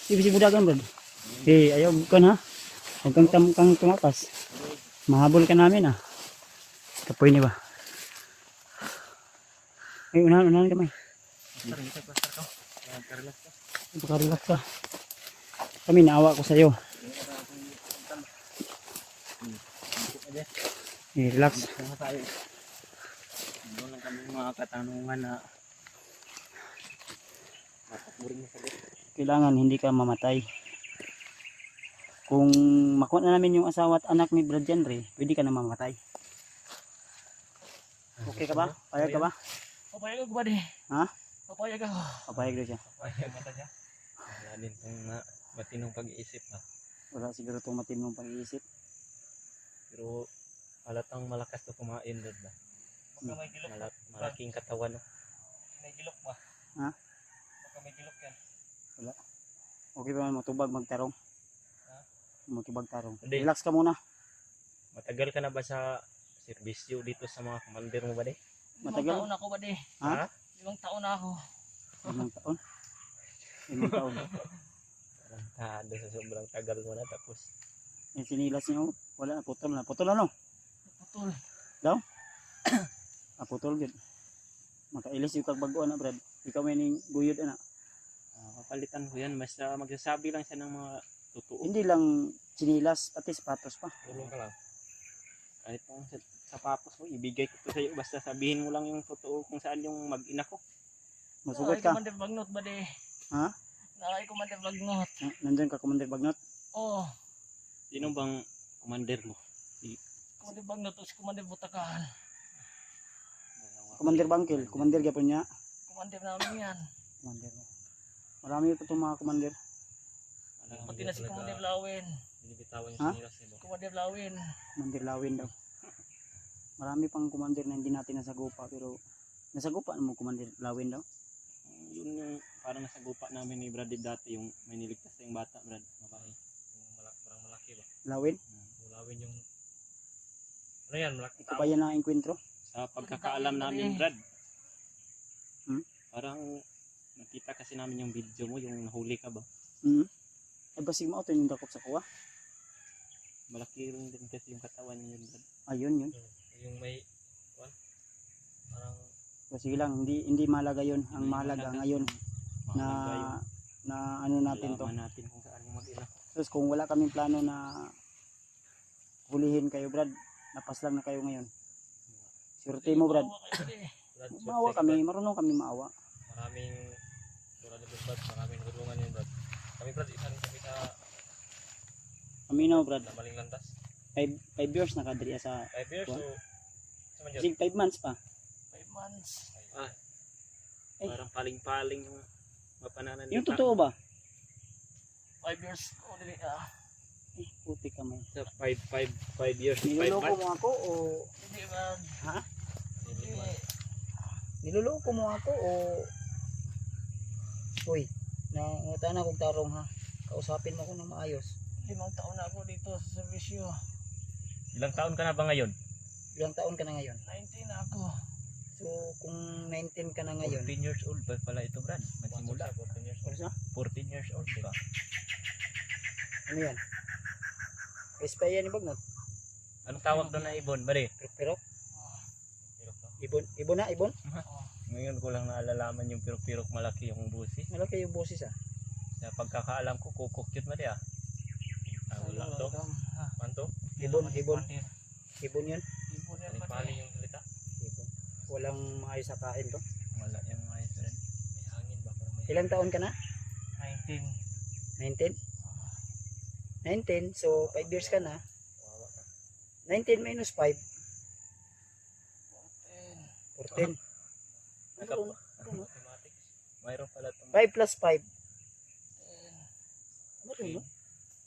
Sige, sige budagan bro. Eh, ayaw ka na. Huwag kang tumakas. Mahabol ka namin ah. Kapoy ni ba? Eh, unahan kamay. Pakarelax ka. Kami, naawa ko sa'yo. Eh, relax. Doon lang kami mga katanungan na matapuring sa sagot. Kailangan hindi ka mamatay. Kung makuha na namin yung asawa at anak ni Brad Jenry, pwede ka na mamatay. Okay ka ba? Payag ka ba? Papayag ako, buddy. Ha? Papayag ako. Papayag daw siya. Ay, mata niya. Wala din itong matinong pag-iisip na. Wala siguro itong matinong pag-iisip. Pero halatang malakas to kumain, Brad. Ba? Baka may gilok. Malaking katawan. No? May gilok ba? Ha? Baka may gilok yan. Okay ba matubag magtarong? Ha? Matubag tarong. Hindi. Relax ka muna. Matagal ka na ba sa serbisyo dito sa mga commander mo ba de? Matagal? 5 taon ako, buddy. Ha? 5 taon na ako. 5 taon? 5 taon. Tarantado sa sobrang tagal mo na tapos Yung sinilas niyo, wala na, putol na. Putol ano? Putol. Putol yun. Makailis yung kagbagoan na Brad. Ikaw may ning guyod na. kapalitan ko yan. Basta magsasabi lang siya ng mga totoo. Hindi lang sinilas, pati sapatos pa. Tulong ka lang. Kahit kung sapatos mo, ibigay ko to sa iyo. Basta sabihin mo lang yung totoo kung saan yung mag-ina ko. Masugot Nakay ka. Commander Bagnot, buddy. Ha? Nakay Commander Bagnot. Nandun ka, Commander Bagnot. Oo. Sino bang commander mo? Commander Bagnot o si Commander Butakan. Commander Bangkil. Commander gapon niya. Commander namin yan. Commander. Marami pa itong mga commander. Pati na si Commander Lawin. Binibitawan Ha? yung sinilas niya ba? Commander Lawin. Commander Lawin daw. Marami pang commander na hindi natin nasagupa. Pero nasagupa mo Commander Lawin daw. Yun yung parang nasagupa namin ni Brad dati yung may niligtas na yung bata, Brad. Babae. Yung parang malaki ba? Lawin. Ulawin yung ano yan, malaki Ikaw pa yan na enkwentro. Sa pagkakaalam namin, Brad. Parang nakita kasi namin yung video mo, yung nahuli ka ba? Ay basig mo ito yung dakop sa kuha. Malaki rin din kasi yung katawan niya yun, Brad. Ayun yun. Yung may parang Sige lang, hindi mahalaga yun. Ang mahalaga ngayon na ano natin to. Malaman natin kung saan yung mag-ina. Tapos kung wala kaming plano na hulihin kayo Brad, napas lang na kayo ngayon. Surte mo Brad. Brad, Maawa kami, marunong kami maawa. Maraming tulad ng Brad, maraming tulungan yun, Brad. Kami, Brad, isa rin kami sa Aminaw Brad, Namaling Landas. 5 years na kadriya sa 5 years, Kuwan? so sa man sig 5 months pa. 5 months. Ay. Parang paling-paling yung mapananan. Yung totoo ba? 5 years. Only, Eh, puti ka may. Sa 5 years, 5 Niloloko months. mo ako o hindi man. ha? Hindi. Niloloko mo ako o Uy, nangutan akong tarong ha. Kausapin mo ako ng maayos. 5 taon na ako dito sa servisyo. Ilang taon ka na ba ngayon? Ilang taon ka na ngayon? 19 na ako. So kung 19 ka na ngayon, 14 years old pa pala ito, Brad. Nagsimula. 14 years ano siya? 14 years old ka. Ano yan? SPI yan ni Bagnot? Anong tawag doon na ibon, bari? Pirok-pirok. Pirok to. Ibon na, ibon. Ngayon ko lang naalalaman yung pirok-pirok malaki yung busi. Malaki yung boses ah. Sa pagkakaalam ko, kukuk yun ba diya? Wala to. Manto? Ibon. Ibon yun. Pali yung salita. Ibon. Walang maayos sa kain to. Wala yung ayos rin. May hangin ba? Parang may... Ilang taon ka na? 19. 19? 19, so 5 years ka na. Kawawa ka. 19 minus 5. 14. Nakapa. Mathematics. Mayroon pala itong... 5 plus 5. Ano rin, no?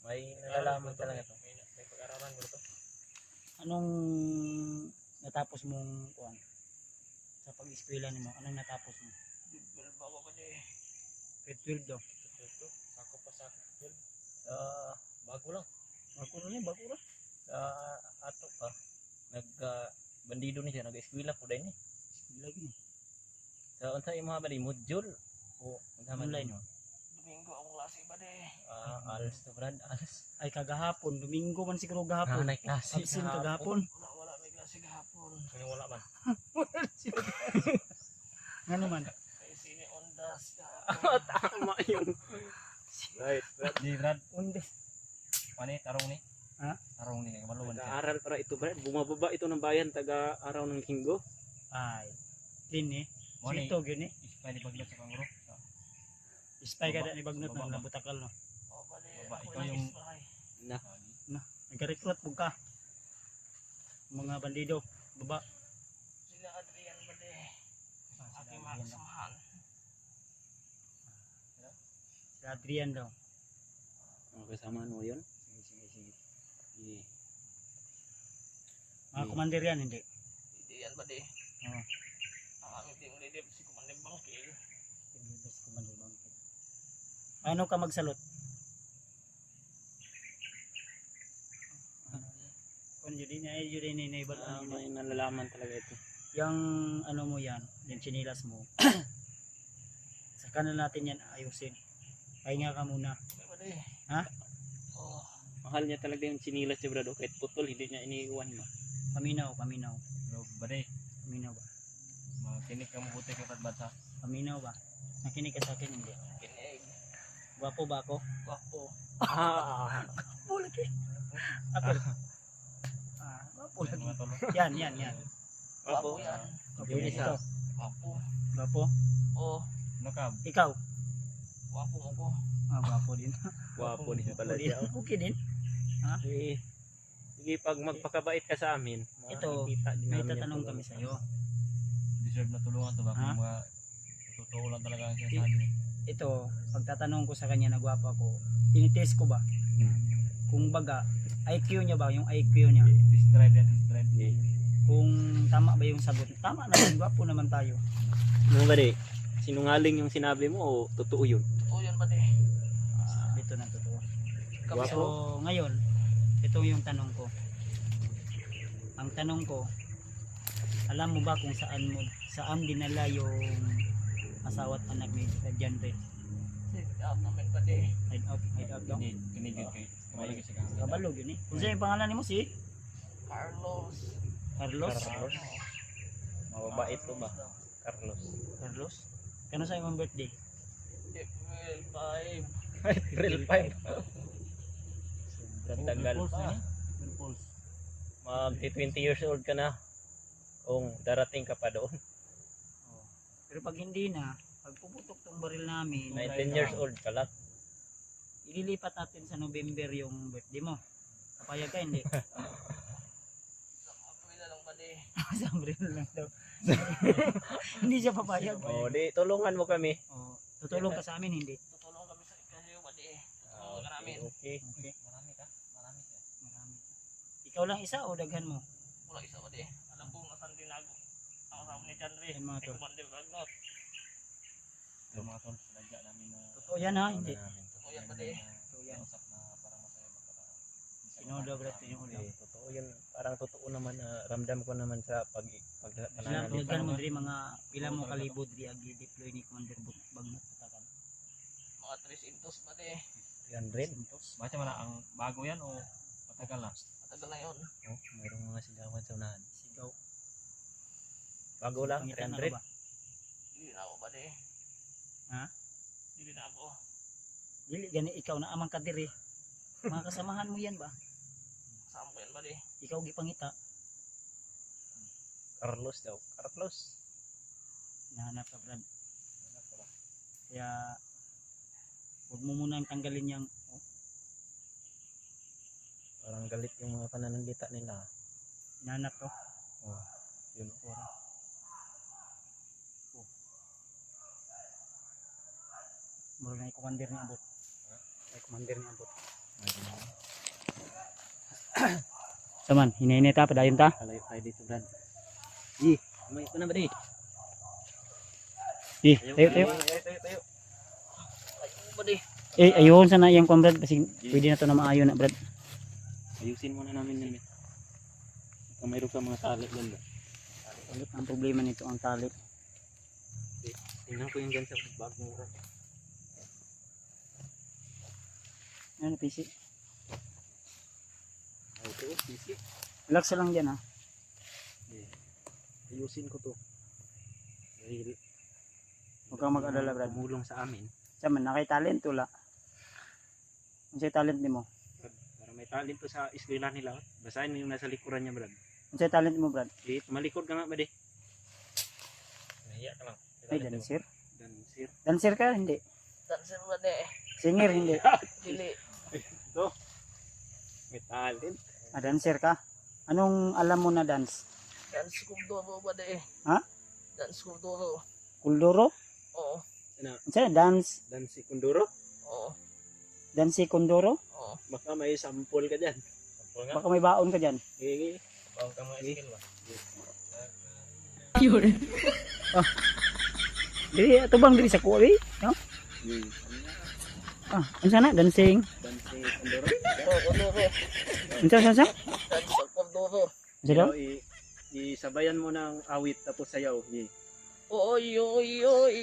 May nalalaman talaga ito. May pag-aralan mo ito. Anong natapos mong kuwan? Sa pag-eskwela nimo, anong natapos mo? Grade 12 daw. Ito. Sako pa sa akin. Bago lang. Bago na yan, bago na. Sa ato pa. Bandido ni siya. Nag-eskwela po din eh. Lagi. Sa unsa yung mga bali module o unsa man Online. mo? Domingo ako klase ba de? Alas to brad, alas. Ay kagahapon, Domingo man siguro gahapon. Nay klase Absent kagahapon. Wala may klase kahapon. Ano wala man. Ano man? Kaya sini ondas kahapon. Tama yung right, brad. Di brad. Undes. Pani tarong ni. Ha? Tarong ni kay maluwan siya. Nag-aaral para ito, brad. Bumababa ito ng bayan taga-araw ng linggo. Ay. Din eh. Mo ni Sito gyud eh. ispay baglot sa kanguro. Ispay ka ni bagnot na nabutakal no. O bali. Baba, ako ikaw lang yung- isbahay. Nagka-recruit pug ka. Mga bandido, baba. Sila Adrian ba de? Aking mga kasamahan. Si Adrian daw. Ang kasama mo yun? Sige. Sige. Mga commander yan, hindi. Hindi yan ba de? Oo. Ang aming team leader si Commander Bangkil. Ano ka magsalot? Kung yun na iba May nalalaman talaga ito. yung ano mo yan, yung chinilas mo. Saka na natin yan ayusin. Pahinga ka muna. Di ba de? Ha? Oh. Mahal niya talaga yung sinilas niya, brad. Kahit putol, hindi niya iniiwan mo. Paminaw. Bro, bade. Paminaw ba? Makinig ka mabuti kay Padbata. Paminaw ba? Nakinig ka sa akin, hindi. Kinig. Gwapo ba ako? Wapo. Gwapo lagi. Ako. Gwapo lagi. Mga tolo. Yan. Wapo yan. Okay, Yung isa. ito. Wapo. Gwapo. Oh. Ano ka? Ikaw. Wapo mo ko. Gwapo din. Gwapo din pala Gwapo din. siya. Okay din. Eh, sige, pag magpakabait ka sa amin, Ito, makikita din May namin yung tatanong tulong. kami sa'yo. Deserve na tulungan to ba? Ha? Kung mga totoo lang talaga ang sinasabi. Ito, pagtatanong ko sa kanya na gwapo ako, tinitest ko ba? Hmm. Kung baga, IQ niya ba? Yung IQ niya. Test drive yan, test drive. Eh, Kung tama ba yung sagot? Tama naman, gwapo naman tayo. ano ba di? Sinungaling yung sinabi mo o totoo yun? Oh yan ba de? Ito na totoo. Kami So, ngayon, ito yung tanong ko. Ang tanong ko, alam mo ba kung saan dinala yung asawa at anak ni John Ray? sit out namin ba de? Hide out daw. Kinig yun kay. Kamalagi siya kang. Kabalog yun eh. Kung saan yung pangalan mo si Carlos. Carlos? Carlos? Mababait to ba? Carlos. Carlos? Kano sa imong birthday? April 5. April 5. Sobrang tagal Pulse, pa. Pulse. Magti 20 years old ka na. Kung darating ka pa doon. Oh. Pero pag hindi na, pag puputok tong baril namin, 19 years old ka lang. ililipat natin sa November yung birthday mo. Kapayag ka, hindi? Sa April na lang ba de? Sa Abril lang daw. Hindi siya papayag. O, di tulungan mo kami. Oh, tutulong ka sa amin, hindi? Tutulong kami sa kayo ba de? Tutulong ka namin. Okay. Okay, Marami ka? Marami siya. marami. Ikaw lang isa o daghan mo? Wala isa ba de? Alam ko nasan tinago. Ang kasama ni John Ray. Yan mga Kay to. Commander Bagnot. Yung mga tol, sinadya namin na. Totoo yan ha, hindi? Totoo yan ba de? Totoo yan. Usap na parang masaya ba para. Sinodaw natin yung ulam. Eh, totoo yun. Parang totoo naman na ramdam ko naman sa Sila, pagkakanan. tulad mo diri mga pila mo kalibod diri agi deploy ni Commander Bagnot Patakan. Mga 300 ba de? 300. Sintos. Baca mana ang bago yan o matagal na? Tagal na yun. Oh, mayroong mga sigawan sa unahan. Sigaw. Bago lang, Pangitan na 300. ka ba? Hindi na ako ba de? Ha? Hindi na ako. Dili gani ikaw na amang kadiri. Mga kasamahan mo yan ba? Kasama ko yan ba de? Ikaw gipangita. Carlos daw. Carlos. Hinahanap ka, Brad. Kaya huwag mo munang tanggalin yung Parang galit yung mga pananalita nila. hinahanap to. Oh, yun. Ora. Mura na commander ni abot. Ay commander ni abot. Saman, hinahinay ta padayon ta. Kalayo tayo dito, Brad. Di, may ito na ba di? Tayo. Tayo. Ayaw ba de? Ayun sana yang kwan, Brad kasi pwede na to na maayo na, Brad. Ayusin muna namin yun. Kung mayroon ka mga tali dyan ba? Ang problema nito ang tali. Tingnan ko yung dyan sa bagong mura. Ano PC? Ay, ito, sisi. Relax lang diyan ha. Ayusin ko to. Dahil Huwag kang mag-alala, Brad. tumulong sa amin. Saman nakay talent wala. Unsay talent nimo? Para may talent to sa eskwela nila. Basahin mo yung nasa likuran niya, Brad. Unsay talent mo, Brad? Tumalikod ka nga ba di? Nahiya ka lang. Ay dancer. Dan sir. Dancer ka hindi. Dancer ba de? Singer hindi. Dili. May talent. Dancer ka. Anong alam mo na dance? Dance Kurduro ba de? Ha? Dance Kurduro. Kulduro? Oo. Unsay dance? Dan si Kunduro. Oo. Dance kunduro? Oo. Baka may sample ka dyan. Sample nga. Baka may baon ka diyan. Baka ka mga skill ba? Dili ato bang diri sa kuwi? No? Unsa na dancing? Dan si Kunduro. Oo, Kurduro. Unsa? Dance Kurduro. Unsa daw? Isabayan mo ng awit tapos sayaw. Oy, oy, oy.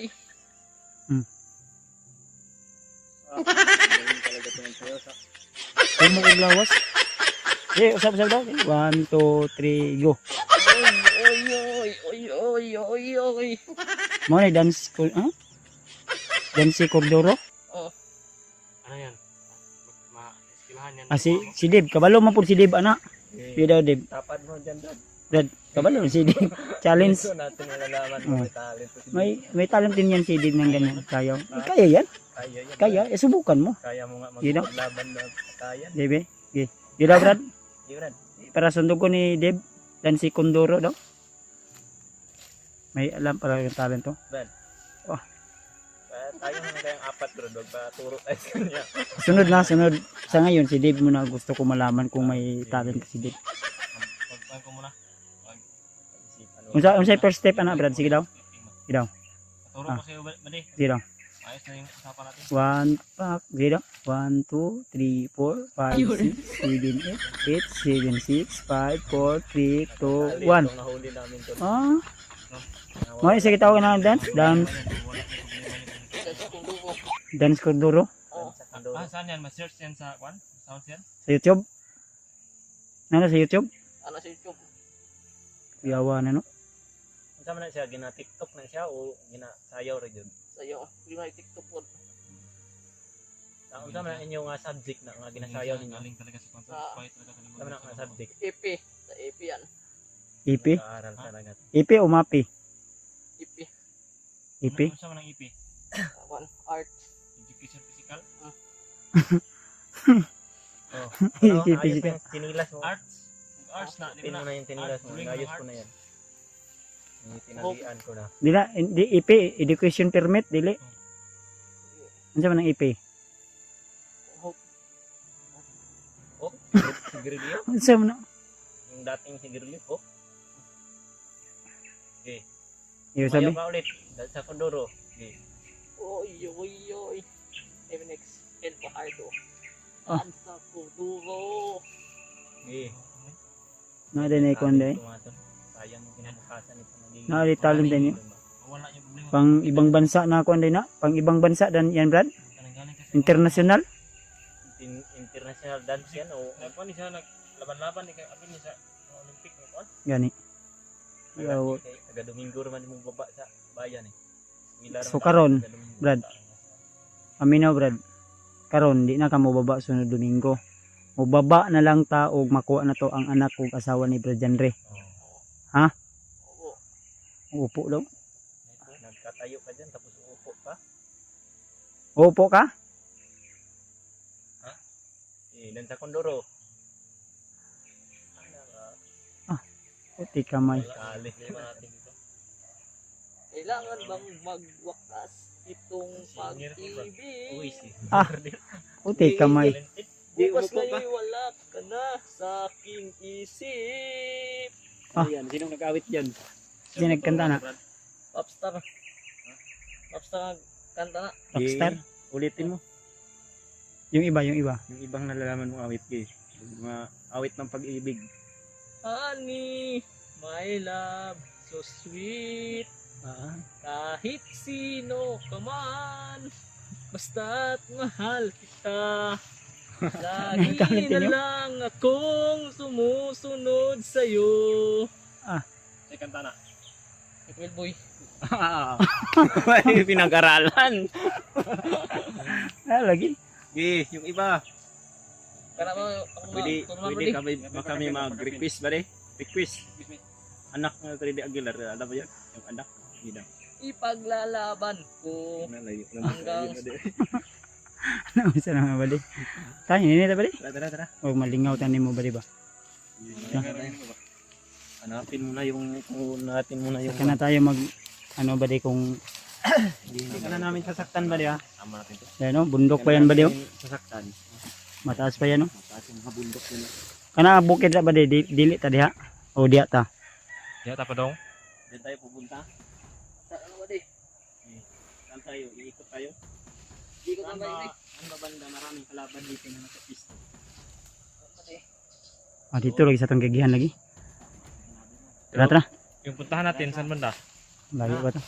Galing talaga ito ng sayaw. Ay mo lawas. Usap daw. 1 2 3 go. Oy, oy, oy, oy, oy, oy, oy. Mo na dance ko, ha? Dance kurduro? Ano yan? Ma-skillahan yan. Si Deb, kabalo man pud si Deb ana. Pida Deb. Tapad mo dyan, Brad. Brad, kabalo si Deb. Challenge. Ito natin malalaman kung may talent. May talent din yan si Deb ng ganyan. Kaya yan. Kaya yan. Kaya, subukan mo. Kaya mo nga Yun daw. maglaban na kakayan. Debe. Okay. Yun daw, Brad. Yun, Brad. Para sundog ko ni Deb. Dan si Kunduro daw. May alam pala yung talent to. Tayo naman tayong apat, Brad. Huwag pa turo tayo sa kanya. Sunod. Sa ngayon, si Deb muna gusto ko malaman kung may talent si Deb. Pagpag ko muna. Unsay first step ana, Brad? Sige daw. Sige daw. Turo ko sa'yo, Bade. Sige daw. Ayos na yung usapan natin. 1 pack. Sige daw. 1 2 3 4 5 6 7 8 7 6 5 4 3 2 1. Itong nahuli namin to. Mo isa kita na dance. Dance Kurduro. Dance kurduro Saan yan? Ma-search yan sa kwan? Sounds yan? sa YouTube. Nana sa YouTube? Ano sa YouTube? Yawa na no. Saan na siya? Gina-tiktok na siya o gina-sayaw rin yun? Sa'yo. Hindi mo TikTok po. Saan na inyong subject na nga ginasayaw ninyo? Galing talaga sa sponsor. Ah. Quiet talaga sa Saan na nga subject? EP. Sa EP yan. EP? Kaaral talaga. EP o MAPI? EP. EP? Ano siya ng EP? One. Art. Education Physical? Oh. EP Ayos physical. yung tinilas mo. Arts? Arts na. Di Pin ba mo na? na yung tinilas mo. Drawing ng Ayos ko arts. na yan. Tinalian ko na. Dila, hindi EP, education permit, dili. Ano man ang EP? Hope. Oh, Sigrilio? Ano man? Yung dating Sigrilio. Oh, Iyo sabi? mayaw ka ulit. Dahil sa Kunduro. Oy, oy, oy. MNX. El Fajardo. Ah. Dance Kurduro. Na din ay kundi. Sayang yung kinabukasan ito. Na talent din yun. Wala yung problema. Pang ibang bansa na ako na. Pang ibang bansa dan yan, Brad. Galing kasi. International. International dance yan o Nagpani siya, laban-laban ni kay abin ni sa mga Olympic mo kon. Gani. Yaw. Taga Domingo man imong baba sa bayan eh. Mila So, karon, Brad. Aminaw Brad. Karon di na ka mo baba sunod Domingo. Mubaba na lang ta og makuha na to ang anak ug asawa ni Brad Janre. Ha? Oo. Upo daw. Nagkatayo ka dyan tapos uupo pa. Upo ka? Dan sa Kondoro. Puti kamay. Kali natin dito. Kailangan bang magwakas itong Senior, pag-ibig? Uy, si. Ah. Puti kamay. Bukas nga'y wala ka na sa aking isip. Ah. Ayan, sinong nag-awit dyan? Sino nagkanta na? Popstar. Popstar kanta na. Rockstar? Ulitin mo. Yung iba. Yung ibang nalalaman mo awit kay. Yung mga awit ng pag-ibig. Honey, my love, so sweet. Kahit sino ka man, basta't mahal kita. Lagi Kalitin na nyo? lang akong sumusunod sa'yo. Say kanta na. Well boy. May pinag-aralan. Lagi. Yung iba. Kaya mo, ako Pwede kami mag-request ba de? Request. Anak ng Freddy Aguilar. Alam mo yan? Yung anak. Hindi na. ipaglalaban ko. Nalayo. Hanggang- Ano sa naman bali? Tayo nini ta bali? Tara. O malingaw tanin mo bali ba? Hanapin mo na yung Saka na tayo mag ano bali kung Hindi ka na namin sasaktan ba ha? Tama natin to. ano, bundok pa yan bali oh. Sasaktan. Mataas pa yan oh. Mataas yung mga bundok yun. Kana bukid ra ba dili ta diha? O diha ta. Diyan pa dong. Diyan tayo pupunta. Ano ba di? Saan tayo? Iikot tayo. Di ko tambay ni. Ang babanda maraming kalaban dito na nasa pisto. Ah dito lagi sa tong gigihan lagi. Tara. Yung puntahan natin, saan banda? Layo ba to?